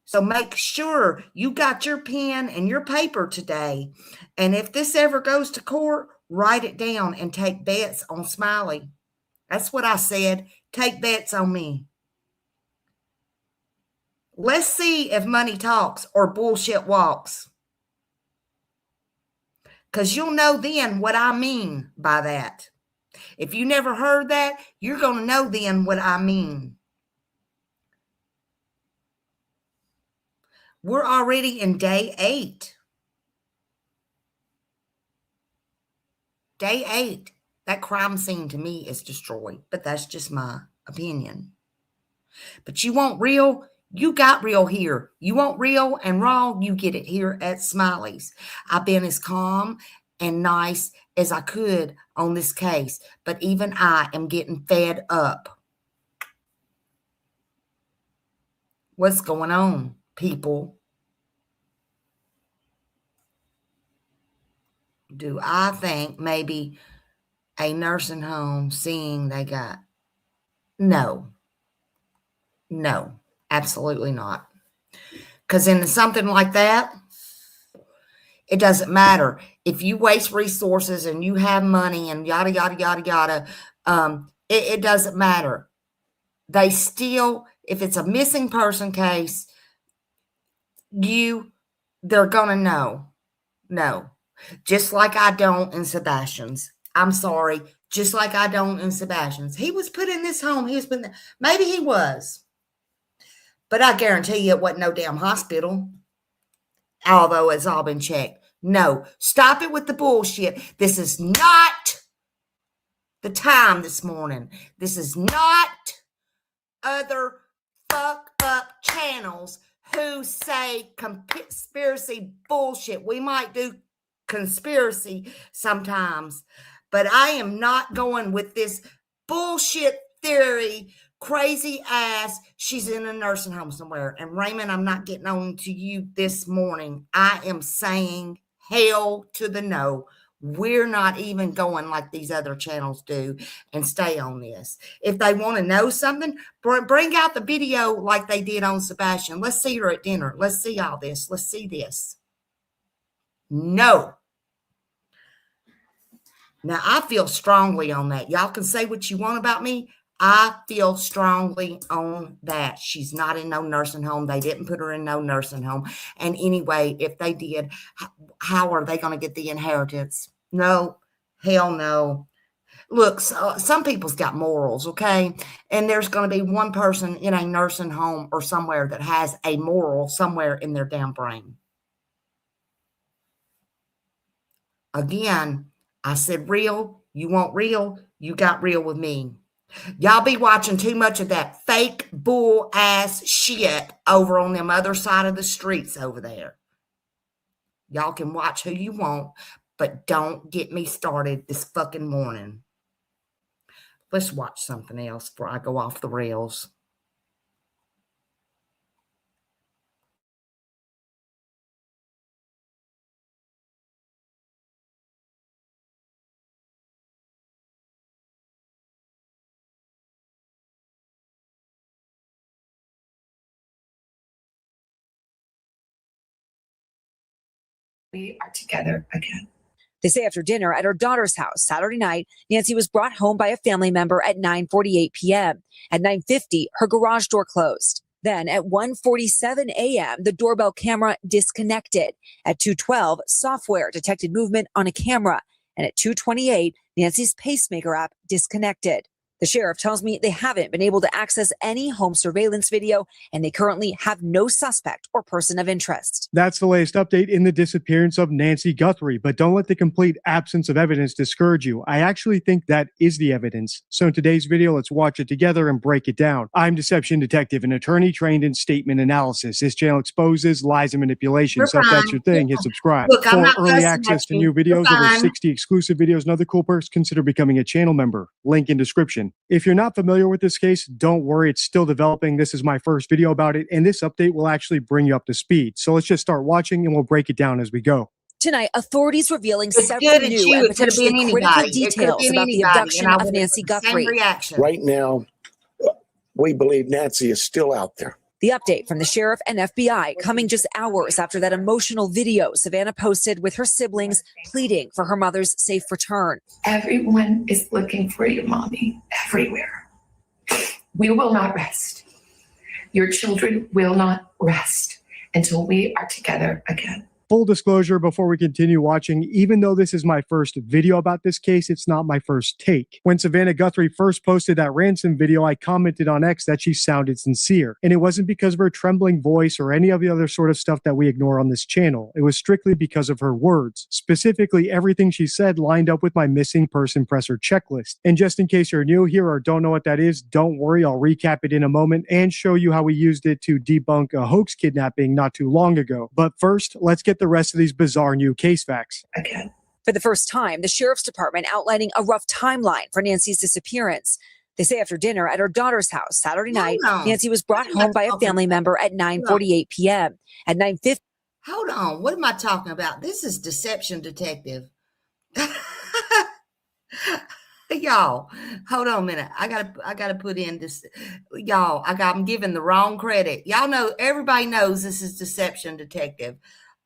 S3: So make sure you got your pen and your paper today. And if this ever goes to court, write it down and take bets on Smiley. That's what I said. Take bets on me. Let's see if money talks or bullshit walks. Because you'll know then what I mean by that. If you never heard that, you're going to know then what I mean. We're already in day 8. Day 8. That crime scene to me is destroyed, but that's just my opinion. But you want real? You got real here. You want real and raw? You get it here at Smiley's. I've been as calm and nice as I could on this case, but even I am getting fed up. What's going on, people? Do I think maybe a nursing home seeing they got? No, absolutely not. Because in something like that, it doesn't matter. If you waste resources and you have money and yada, yada, yada, yada, it doesn't matter. They still, if it's a missing person case, they're going to know. No. Just like I don't in Sebastian's. I'm sorry. Just like I don't in Sebastian's. He was put in this home. Maybe he was. But I guarantee you it wasn't no damn hospital. Although it's all been checked. No. Stop it with the bullshit. This is not the time this morning. This is not other fuck up channels who say conspiracy bullshit. We might do conspiracy sometimes, but I am not going with this bullshit theory, crazy ass, she's in a nursing home somewhere. And Raymond, I'm not getting on to you this morning. I am saying hell to the no. We're not even going like these other channels do and stay on this. If they want to know something, bring out the video like they did on Sebastian. Let's see her at dinner. Let's see all this. Let's see this. No. Now, I feel strongly on that. Y'all can say what you want about me. I feel strongly on that. She's not in no nursing home. They didn't put her in no nursing home. And anyway, if they did, how are they going to get the inheritance? No, hell no. Look, some people's got morals, okay? And there's going to be one person in a nursing home or somewhere that has a moral somewhere in their damn brain. Again, I said real. You want real? You got real with me. Y'all be watching too much of that fake bull ass shit over on them other side of the streets over there. Y'all can watch who you want, but don't get me started this fucking morning. Let's watch something else before I go off the rails.
S8: We are together again.
S12: They say after dinner at her daughter's house Saturday night, Nancy was brought home by a family member at 9:48 p.m. At 9:50, her garage door closed. Then at 1:47 a.m., the doorbell camera disconnected. At 2:12, software detected movement on a camera. And at 2:28, Nancy's pacemaker app disconnected. The sheriff tells me they haven't been able to access any home surveillance video, and they currently have no suspect or person of interest.
S13: That's the latest update in the disappearance of Nancy Guthrie, but don't let the complete absence of evidence discourage you. I actually think that is the evidence. So in today's video, let's watch it together and break it down. I'm Deception Detective, an attorney trained in statement analysis. This channel exposes lies and manipulation. So if that's your thing, hit subscribe.
S3: Look, I'm
S13: For
S3: not
S13: early
S3: fussing
S13: access
S3: at
S13: to
S3: you.
S13: new videos,
S3: You're
S13: over
S3: fine.
S13: 60 exclusive videos, and other cool perks, consider becoming a channel member. Link in description. If you're not familiar with this case, don't worry, it's still developing. This is my first video about it, and this update will actually bring you up to speed. So let's just start watching and we'll break it down as we go.
S12: Tonight, authorities revealing
S3: It's
S12: several
S3: good, it's
S12: new
S3: you.
S12: and
S3: It could have
S12: potentially
S3: been
S12: critical
S3: anybody. It could have
S12: details
S3: been
S12: about the
S3: anybody,
S12: abduction
S3: and I
S12: of
S3: would
S12: Nancy
S3: have the same
S12: Guthrie.
S3: reaction.
S14: Right now, we believe Nancy is still out there.
S12: The update from the sheriff and FBI coming just hours after that emotional video Savannah posted with her siblings pleading for her mother's safe return.
S8: Everyone is looking for you, Mommy, everywhere. We will not rest. Your children will not rest until we are together again.
S13: Full disclosure before we continue watching, even though this is my first video about this case, it's not my first take. When Savannah Guthrie first posted that ransom video, I commented on X that she sounded sincere. And it wasn't because of her trembling voice or any of the other sort of stuff that we ignore on this channel. It was strictly because of her words. Specifically, everything she said lined up with my missing person presser checklist. And just in case you're new here or don't know what that is, don't worry, I'll recap it in a moment and show you how we used it to debunk a hoax kidnapping not too long ago. But first, let's get the rest of these bizarre new case facts.
S8: Again.
S12: For the first time, the sheriff's department outlining a rough timeline for Nancy's disappearance. They say after dinner at her daughter's house Saturday night, Nancy was brought home by a family member at 9:48 p.m. At 9:50.
S3: Hold on. What am I talking about? This is Deception Detective. Y'all, hold on a minute. I gotta put in this. Y'all, I'm giving the wrong credit. Y'all know, everybody knows this is Deception Detective.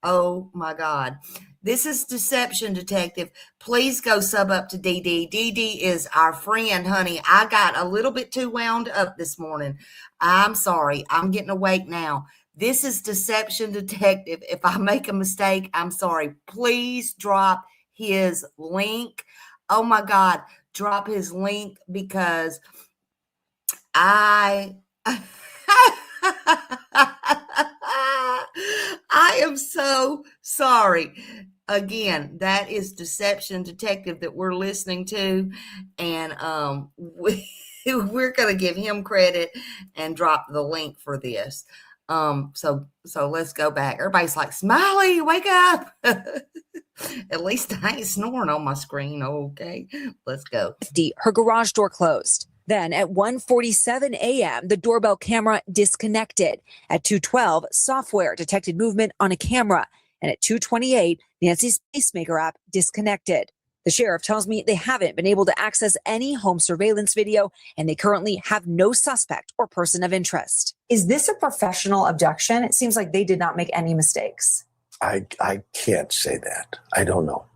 S3: Oh my God. This is Deception Detective. Please go sub up to DD. DD is our friend, honey. I got a little bit too wound up this morning. I'm sorry. I'm getting awake now. This is Deception Detective. If I make a mistake, I'm sorry. Please drop his link. Oh my God. Drop his link because I am so sorry. Again, that is Deception Detective that we're listening to, and we're going to give him credit and drop the link for this. So let's go back. Everybody's like, Smiley, wake up. At least I ain't snoring on my screen. Okay, let's go.
S12: Her garage door closed. Then at 1:47 a.m., the doorbell camera disconnected. At 2:12, software detected movement on a camera. And at 2:28, Nancy's pacemaker app disconnected. The sheriff tells me they haven't been able to access any home surveillance video, and they currently have no suspect or person of interest.
S15: Is this a professional abduction? It seems like they did not make any mistakes.
S14: I can't say that. I don't know.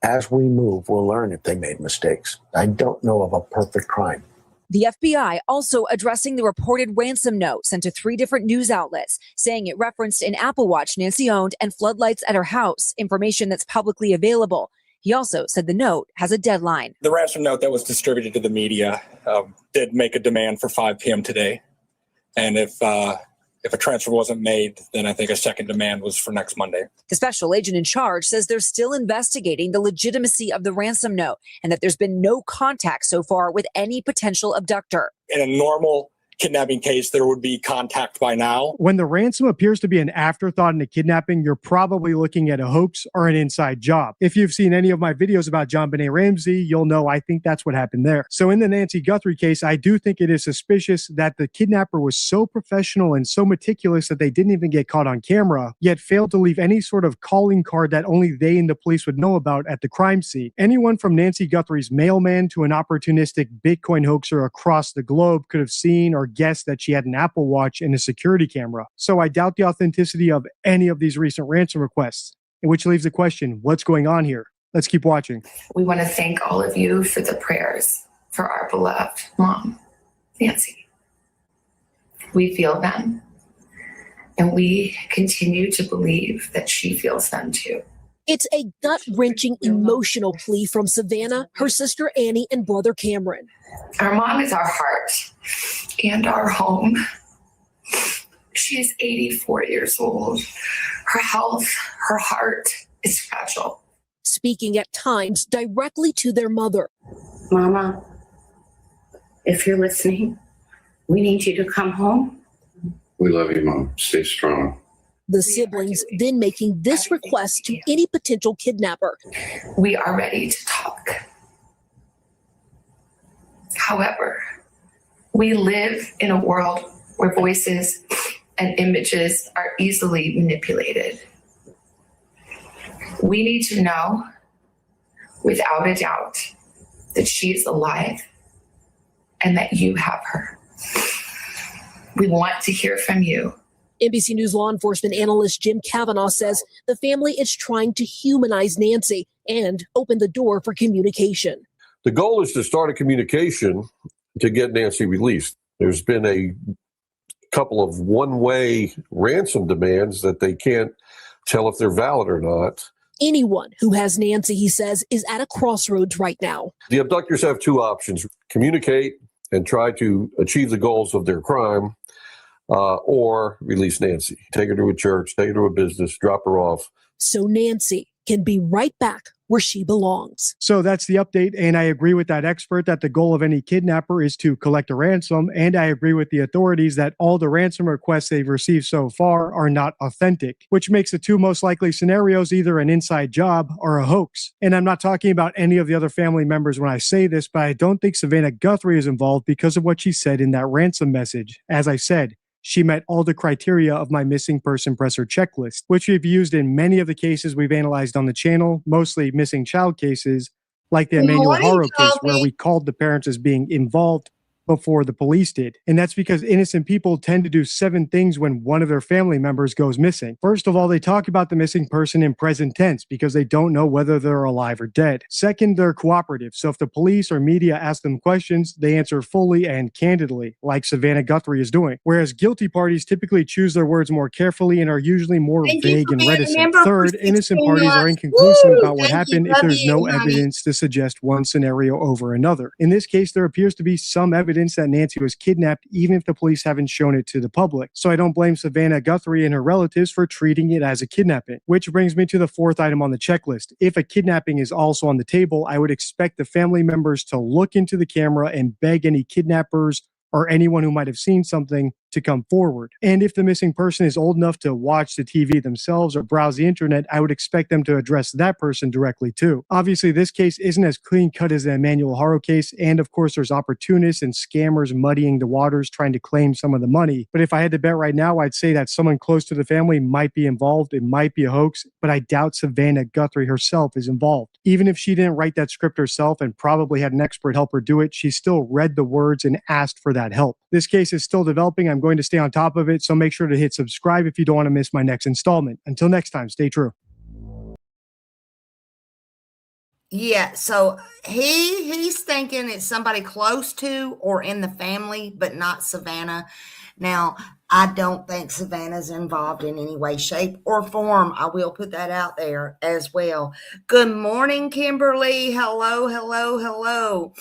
S14: As we move, we'll learn if they made mistakes. I don't know of a perfect crime.
S12: The FBI also addressing the reported ransom note sent to 3 different news outlets, saying it referenced an Apple Watch Nancy owned and floodlights at her house, information that's publicly available. He also said the note has a deadline.
S16: The ransom note that was distributed to the media did make a demand for 5 p.m. today. And if a transfer wasn't made, then I think a second demand was for next Monday.
S12: The special agent in charge says they're still investigating the legitimacy of the ransom note and that there's been no contact so far with any potential abductor.
S16: In a normal kidnapping case, there would be contact by now.
S13: When the ransom appears to be an afterthought in a kidnapping, you're probably looking at a hoax or an inside job. If you've seen any of my videos about JonBenet Ramsey, you'll know I think that's what happened there. So in the Nancy Guthrie case, I do think it is suspicious that the kidnapper was so professional and so meticulous that they didn't even get caught on camera, yet failed to leave any sort of calling card that only they and the police would know about at the crime scene. Anyone from Nancy Guthrie's mailman to an opportunistic Bitcoin hoaxer across the globe could have seen or guessed that she had an Apple Watch and a security camera. So I doubt the authenticity of any of these recent ransom requests, which leaves the question, what's going on here? Let's keep watching.
S8: We want to thank all of you for the prayers for our beloved mom, Nancy. We feel them, and we continue to believe that she feels them too.
S17: It's a gut-wrenching, emotional plea from Savannah, her sister Annie, and brother Cameron.
S8: Our mom is our heart and our home. She's 84 years old. Her health, her heart is fragile.
S17: Speaking at times directly to their mother.
S18: Mama, if you're listening, we need you to come home.
S19: We love you, Mom. Stay strong.
S17: The siblings then making this request to any potential kidnapper.
S8: We are ready to talk. However, we live in a world where voices and images are easily manipulated. We need to know, without a doubt, that she is alive and that you have her. We want to hear from you.
S17: NBC News law enforcement analyst Jim Kavanaugh says the family is trying to humanize Nancy and open the door for communication.
S20: The goal is to start a communication to get Nancy released. There's been a couple of one-way ransom demands that they can't tell if they're valid or not.
S17: Anyone who has Nancy, he says, is at a crossroads right now.
S20: The abductors have two options: communicate and try to achieve the goals of their crime, or release Nancy. Take her to a church, take her to a business, drop her off.
S17: So Nancy can be right back where she belongs.
S13: So that's the update. And I agree with that expert that the goal of any kidnapper is to collect a ransom. And I agree with the authorities that all the ransom requests they've received so far are not authentic, which makes the two most likely scenarios either an inside job or a hoax. And I'm not talking about any of the other family members when I say this, but I don't think Savannah Guthrie is involved because of what she said in that ransom message. As I said, she met all the criteria of my missing person presser checklist, which we've used in many of the cases we've analyzed on the channel, mostly missing child cases, like the Emmanuel Haro case, where we called the parents as being involved before the police did. And that's because innocent people tend to do 7 things when one of their family members goes missing. First of all, they talk about the missing person in present tense because they don't know whether they're alive or dead. Second, they're cooperative. So if the police or media ask them questions, they answer fully and candidly, like Savannah Guthrie is doing. Whereas guilty parties typically choose their words more carefully and are usually more vague and reticent. Third, innocent parties are inconclusive about what happened if there's no evidence to suggest one scenario over another. In this case, there appears to be some evidence that Nancy was kidnapped, even if the police haven't shown it to the public. So I don't blame Savannah Guthrie and her relatives for treating it as a kidnapping. Which brings me to the 4th item on the checklist. If a kidnapping is also on the table, I would expect the family members to look into the camera and beg any kidnappers or anyone who might have seen something to come forward. And if the missing person is old enough to watch the TV themselves or browse the internet, I would expect them to address that person directly too. Obviously, this case isn't as clean cut as the Emmanuel Haro case, and of course there's opportunists and scammers muddying the waters trying to claim some of the money. But if I had to bet right now, I'd say that someone close to the family might be involved. It might be a hoax, but I doubt Savannah Guthrie herself is involved. Even if she didn't write that script herself and probably had an expert help her do it, she still read the words and asked for that help. This case is still developing. I'm going to stay on top of it, so make sure to hit subscribe if you don't want to miss my next installment. Until next time, stay true.
S3: Yeah, so he's thinking it's somebody close to or in the family, but not Savannah. Now, I don't think Savannah's involved in any way, shape, or form. I will put that out there as well. Good morning, Kimberly. Hello, hello, hello.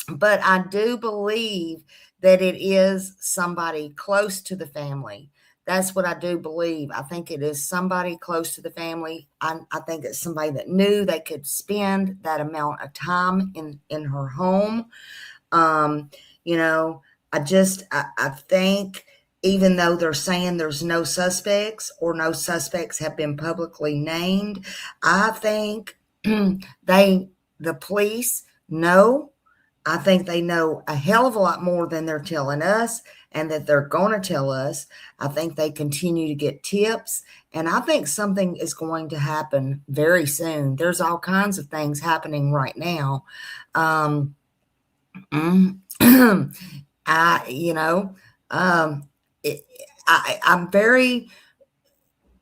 S3: But I do believe that it is somebody close to the family. That's what I do believe. I think it is somebody close to the family. I think it's somebody that knew they could spend that amount of time in her home. You know, I think even though they're saying there's no suspects or no suspects have been publicly named, I think the police know. I think they know a hell of a lot more than they're telling us and that they're going to tell us. I think they continue to get tips, and I think something is going to happen very soon. There's all kinds of things happening right now.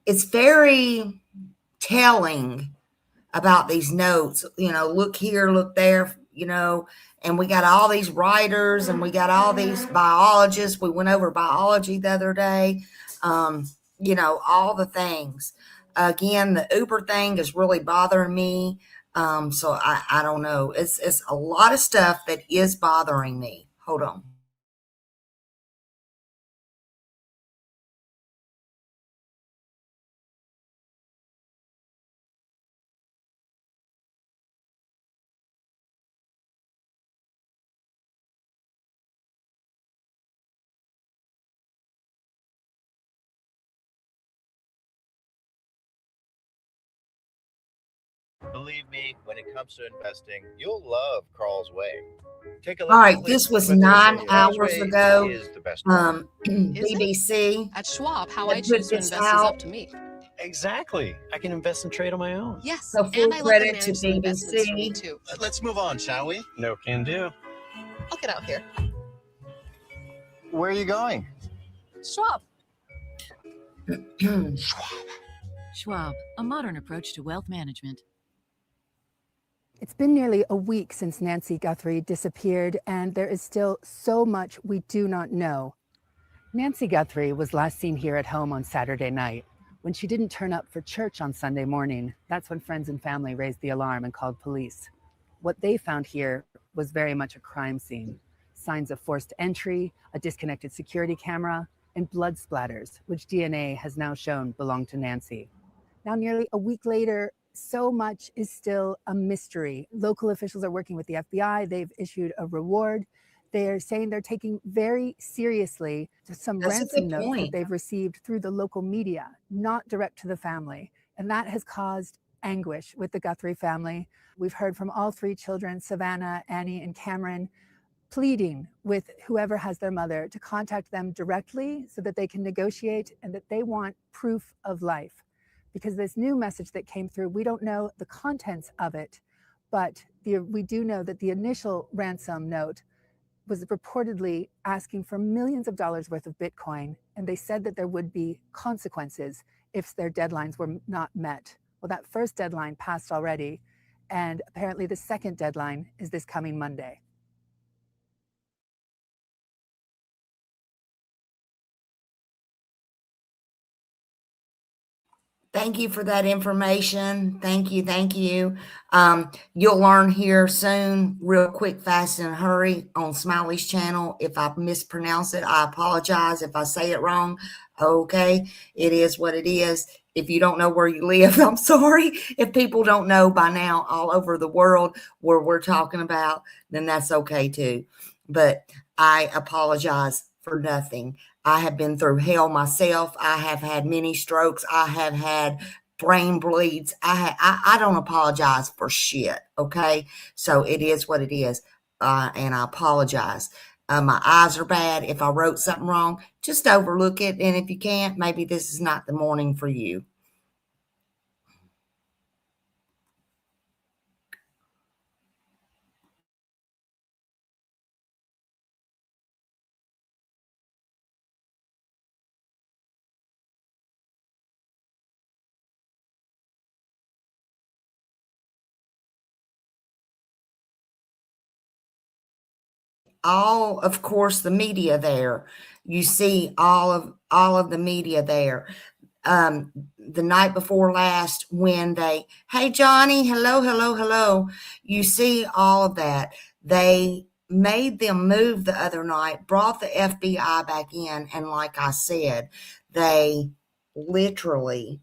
S3: It's very telling about these notes, you know, look here, look there, you know, and we got all these writers and we got all these biologists. We went over biology the other day, you know, all the things. Again, the Uber thing is really bothering me. So I don't know. It's a lot of stuff that is bothering me. Hold on.
S21: Believe me, when it comes to investing, you'll love Carl's Way. Take a look.
S3: All right, this was 9 hours ago.
S21: Is the best
S3: BBC.
S22: At Schwab, how
S3: that
S22: I
S3: put
S22: choose to
S3: this
S22: invest is
S3: out.
S22: up to me.
S23: Exactly. I can invest and trade on my own.
S22: Yes,
S3: So full
S22: and I let them
S3: credit to
S22: manage the investments for me
S3: BBC.
S22: too.
S21: Let's move on, shall we?
S23: No can do.
S22: I'll get out here.
S21: Where are you going?
S22: Schwab.
S24: Schwab, a modern approach to wealth management.
S25: It's been nearly a week since Nancy Guthrie disappeared, and there is still so much we do not know. Nancy Guthrie was last seen here at home on Saturday night. When she didn't turn up for church on Sunday morning, that's when friends and family raised the alarm and called police. What they found here was very much a crime scene. Signs of forced entry, a disconnected security camera, and blood splatters, which DNA has now shown belonged to Nancy. Now, nearly a week later, so much is still a mystery. Local officials are working with the FBI. They've issued a reward. They're saying they're taking very seriously some ransom notes that they've received through the local media, not direct to the family. And that has caused anguish with the Guthrie family. We've heard from all three children, Savannah, Annie, and Cameron, pleading with whoever has their mother to contact them directly so that they can negotiate, and that they want proof of life. Because this new message that came through, we don't know the contents of it, but we do know that the initial ransom note was reportedly asking for millions of dollars worth of Bitcoin, and they said that there would be consequences if their deadlines were not met. Well, that first deadline passed already, and apparently the second deadline is this coming Monday.
S3: Thank you for that information. Thank you. Thank you. You'll learn here soon, real quick, fast, and hurry on Smiley's channel. If I mispronounce it, I apologize. If I say it wrong, okay, it is what it is. If you don't know where you live, I'm sorry. If people don't know by now all over the world where we're talking about, then that's okay too. But I apologize for nothing. I have been through hell myself. I have had many strokes. I have had brain bleeds. I don't apologize for shit. Okay. So it is what it is. And I apologize. My eyes are bad. If I wrote something wrong, just overlook it. And if you can't, maybe this is not the morning for you. All, of course, the media there. You see all of the media there. The night before last, when they, hey, Johnny, hello. You see all of that. They made them move the other night, brought the FBI back in. And like I said, they literally,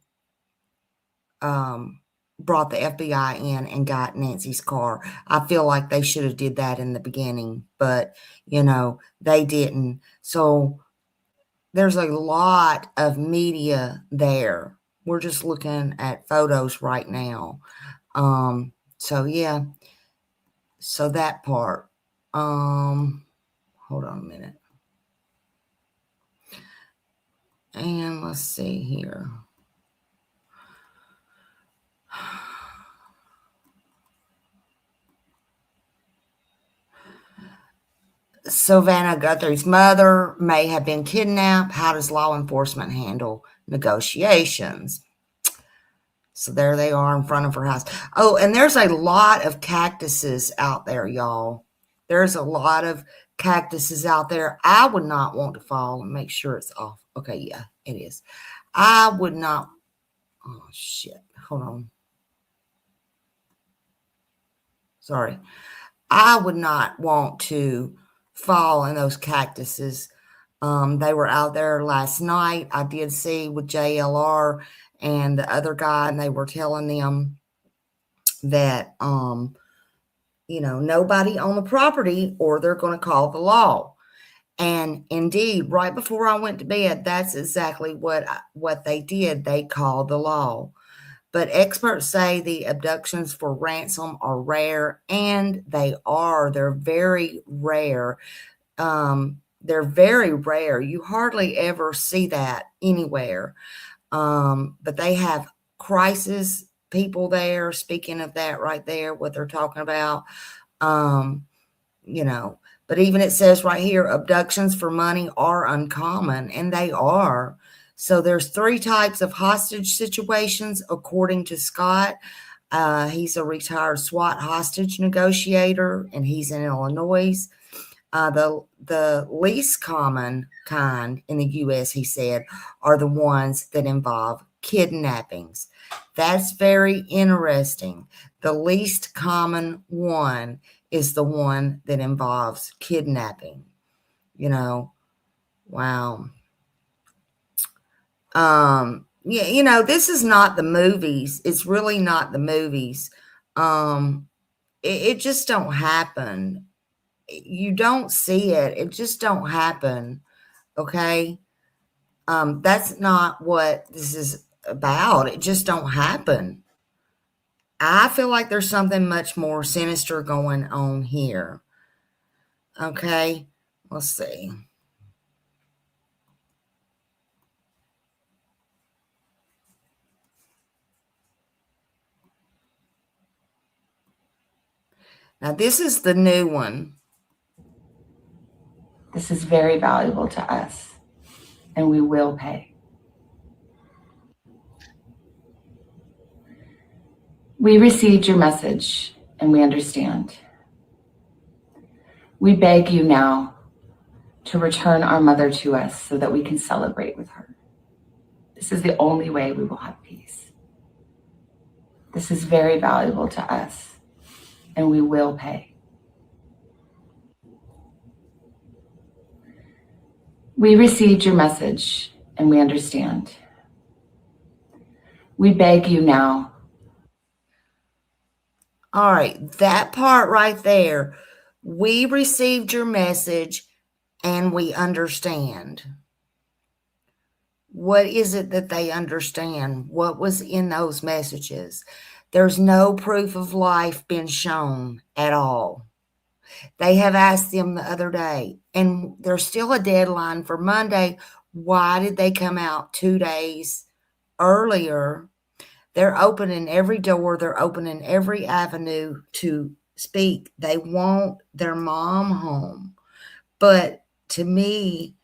S3: brought the FBI in and got Nancy's car. I feel like they should have did that in the beginning, but you know, they didn't. So there's a lot of media there. We're just looking at photos right now. So yeah. So that part. Hold on a minute. And let's see here. Savannah Guthrie's mother may have been kidnapped. How does law enforcement handle negotiations? So there they are in front of her house. Oh, and there's a lot of cactuses out there, y'all. There's a lot of cactuses out there. I would not want to fall and make sure it's off. Okay, yeah, it is. I would not. Oh, shit. Hold on. Sorry. I would not want to fall in those cactuses. They were out there last night. I did see with JLR and the other guy, and they were telling them that, nobody on the property or they're going to call the law. And indeed, right before I went to bed, that's exactly what they did. They called the law. But experts say the abductions for ransom are rare, and they are. They're very rare. They're very rare. You hardly ever see that anywhere. But they have crisis people there. Speaking of that right there, what they're talking about, but even it says right here, abductions for money are uncommon, and they are. So there's 3 types of hostage situations, according to Scott. He's a retired SWAT hostage negotiator, and he's in Illinois. The least common kind in the U.S., he said, are the ones that involve kidnappings. That's very interesting. The least common one is the one that involves kidnapping. Wow. This is not the movies. It's really not the movies. It just don't happen. You don't see it. It just don't happen. Okay. That's not what this is about. It just don't happen. I feel like there's something much more sinister going on here. Okay. Let's see. Now, this is the new one.
S8: This is very valuable to us, and we will pay. We received your message, and we understand. We beg you now to return our mother to us so that we can celebrate with her. This is the only way we will have peace. This is very valuable to us, and we will pay. We received your message, and we understand. We beg you now.
S3: All right, that part right there. We received your message, and we understand. What is it that they understand? What was in those messages? There's no proof of life been shown at all. They have asked them the other day, and there's still a deadline for Monday. Why did they come out 2 days earlier? They're opening every door. They're opening every avenue to speak. They want their mom home. But to me,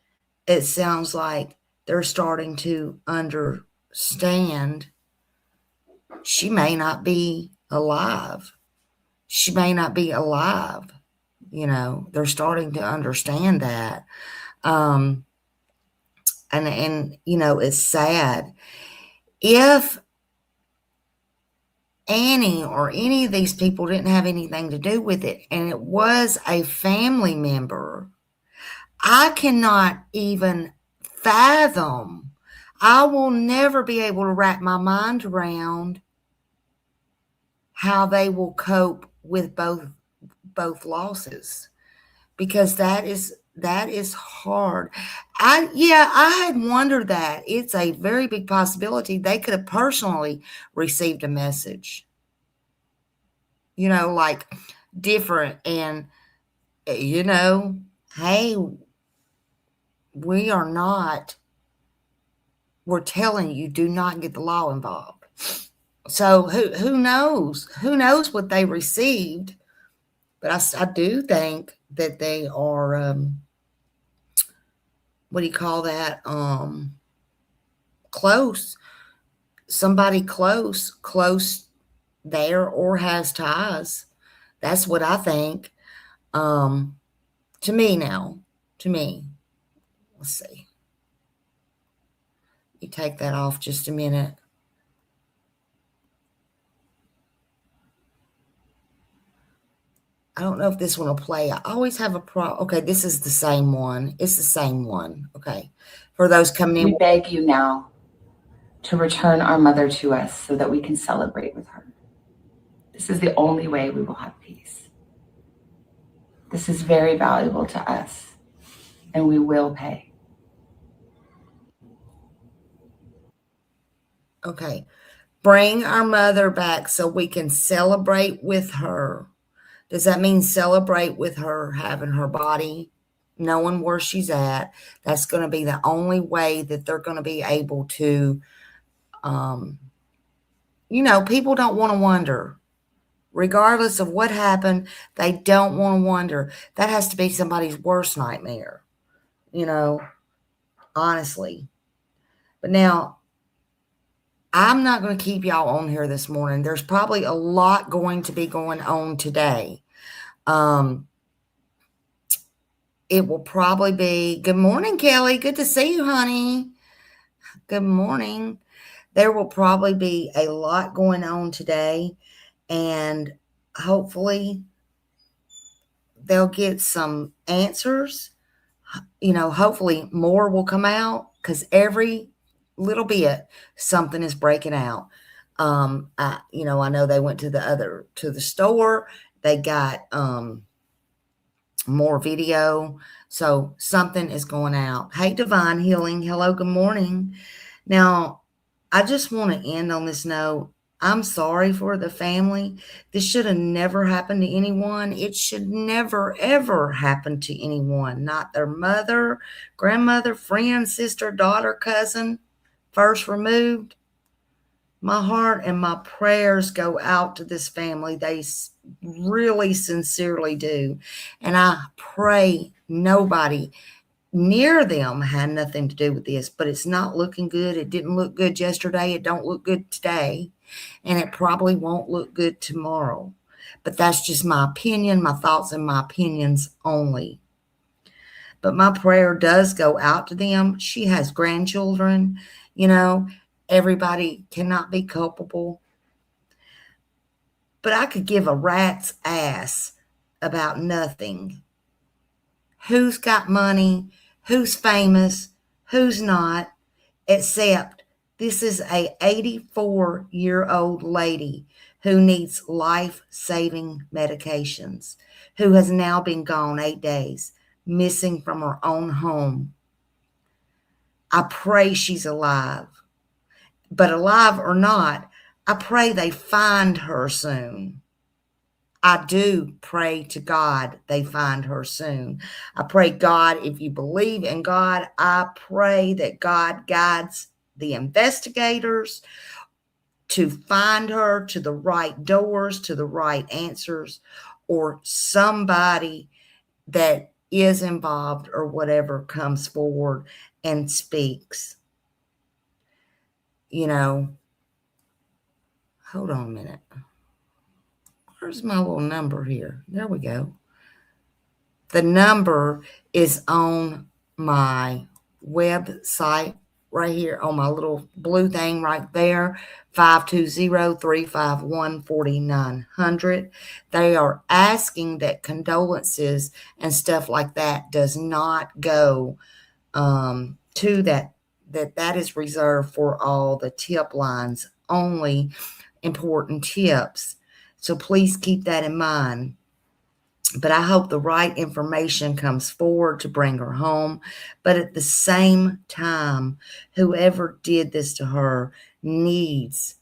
S3: it sounds like they're starting to understand she may not be alive. She may not be alive. They're starting to understand that. And it's sad. If Annie or any of these people didn't have anything to do with it, and it was a family member, I cannot even fathom. I will never be able to wrap my mind around how they will cope with both losses, because that is hard. I had wondered that. It's a very big possibility they could have personally received a message, like different, and hey, we're telling you, do not get the law involved. So who knows? Who knows what they received? But I do think that they are, what do you call that? Close. Somebody close there, or has ties. That's what I think. To me. Let's see. You take that off just a minute. I don't know if this one will play. I always have a okay, this is the same one. It's the same one. Okay. For those coming in.
S8: We beg you now to return our mother to us so that we can celebrate with her. This is the only way we will have peace. This is very valuable to us, and we will pay.
S3: Okay. Bring our mother back so we can celebrate with her. Does that mean celebrate with her having her body, knowing where she's at? That's going to be the only way that they're going to be able to, people don't want to wonder. Regardless of what happened, they don't want to wonder. That has to be somebody's worst nightmare, honestly. But now, I'm not going to keep y'all on here this morning. There's probably a lot going to be going on today. It will probably be, good morning, Kelly. Good to see you, honey. Good morning. There will probably be a lot going on today, and hopefully they'll get some answers. Hopefully more will come out, because every little bit something is breaking out. I know they went to the store. They got more video, so something is going out. Hey, Divine Healing, hello, good morning. Now, I just want to end on this note. I'm sorry for the family. This should have never happened to anyone. It should never, ever happen to anyone. Not their mother, grandmother, friend, sister, daughter, cousin, first removed. My heart and my prayers go out to this family. They really sincerely do. And I pray nobody near them had nothing to do with this, but it's not looking good. It didn't look good yesterday. It don't look good today. And it probably won't look good tomorrow. But that's just my opinion, my thoughts and my opinions only. But my prayer does go out to them. She has grandchildren, everybody cannot be culpable. But I could give a rat's ass about nothing. Who's got money, who's famous, who's not, except this is a 84-year-old lady who needs life-saving medications, who has now been gone 8 days, missing from her own home. I pray she's alive. But alive or not, I pray they find her soon. I do pray to God they find her soon. I pray, God, if you believe in God, I pray that God guides the investigators to find her to the right doors, to the right answers, or somebody that is involved or whatever comes forward and speaks. Hold on a minute. Where's my little number here? There we go. The number is on my website right here on my little blue thing right there, 520-351-4900. They are asking that condolences and stuff like that does not go to that is reserved for all the tip lines, only important tips. So please keep that in mind. But I hope the right information comes forward to bring her home. But at the same time, whoever did this to her needs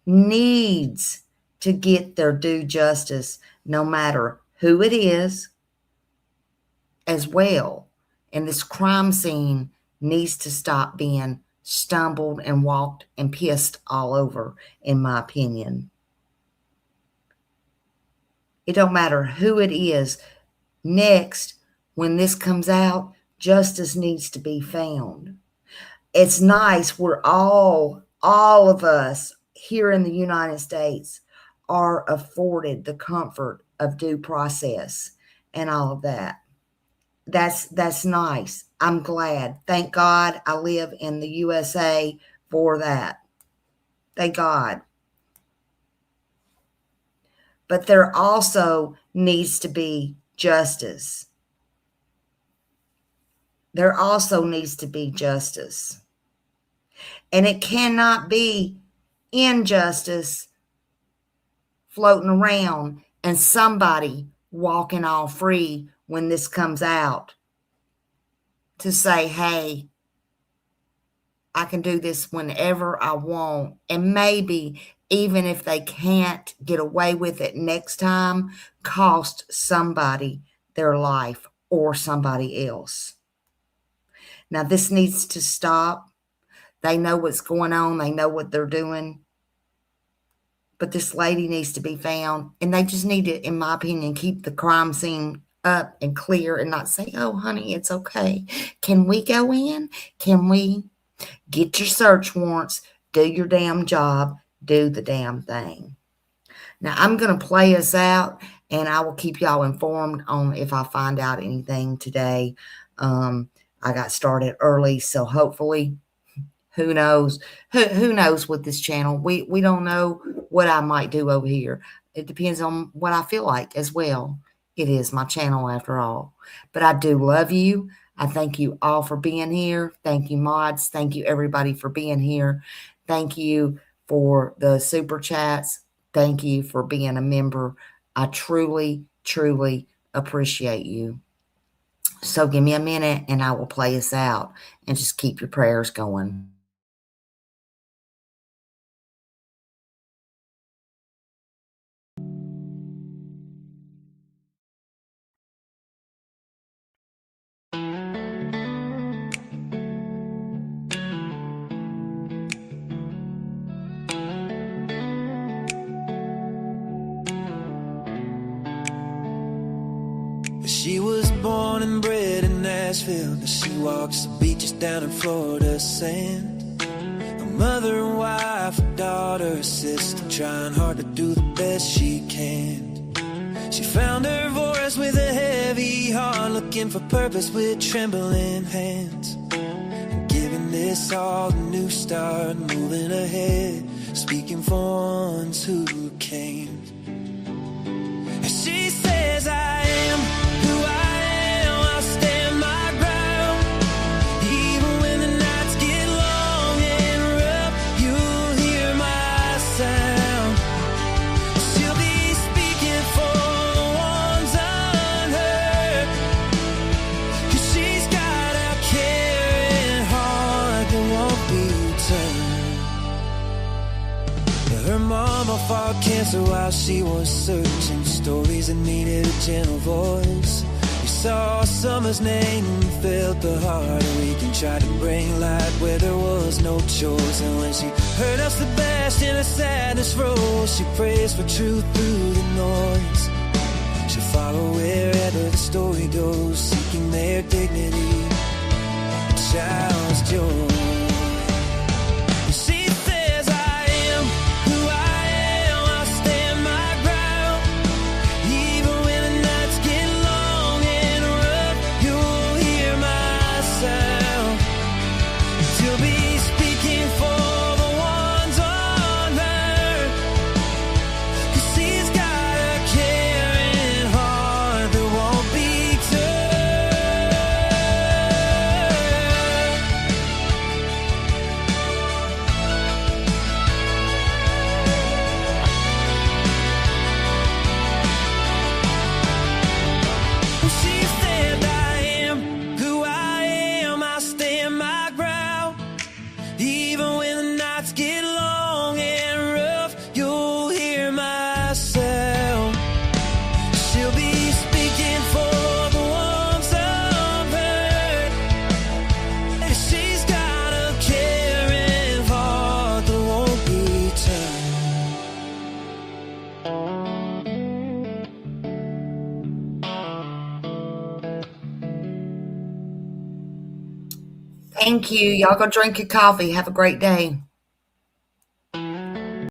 S3: to get their due justice, no matter who it is, as well. And this crime scene needs to stop being stumbled and walked and pissed all over, in my opinion. It don't matter who it is. Next, when this comes out, justice needs to be found. It's nice we're all of us here in the United States are afforded the comfort of due process and all of that. That's nice. I'm glad. Thank God I live in the USA for that. Thank God. but there also needs to be justice. There also needs to be justice. And it cannot be injustice floating around and somebody walking all free when this comes out to say, hey, I can do this whenever I want. And maybe even if they can't get away with it next time, cost somebody their life or somebody else. Now, this needs to stop. They know what's going on. They know what they're doing. But this lady needs to be found. And they just need to, in my opinion, keep the crime scene up and clear and not say, oh, honey, it's okay. Can we go in? Can we get your search warrants? Do your damn job. Do the damn thing. Now, I'm going to play us out, and I will keep y'all informed on if I find out anything today. I got started early, so hopefully, who knows? Who knows with this channel? We don't know what I might do over here. It depends on what I feel like as well. It is my channel after all. But I do love you. I thank you all for being here. Thank you, mods. Thank you, everybody, for being here. Thank you for the super chats. Thank you for being a member. I truly, truly appreciate you. So give me a minute and I will play us out, and just keep your prayers going.
S1: She was born and bred in Nashville, but she walks the beaches down in Florida sand. A mother and wife, a daughter, a sister, trying hard to do the best she can. She found her voice with a heavy heart, looking for purpose with trembling hands. And giving this all a new start, moving ahead, speaking for ones who came. And she says, I am who I am, I'll stand my ground. Even when the nights get long and rough, you'll hear my sound. She'll be speaking for the ones unheard, 'cause she's got a caring heart that won't be turned. Her mama fought cancer while she was searching, stories that needed a gentle voice. We saw summer's name and felt the heart ache, and tried to bring light where there was no choice. And when she heard us, the best in her sadness rose, she prays for truth through the noise. She'll follow wherever the story goes, seeking their dignity, a child's joy.
S3: Thank you. Y'all go drink your coffee. Have a great day.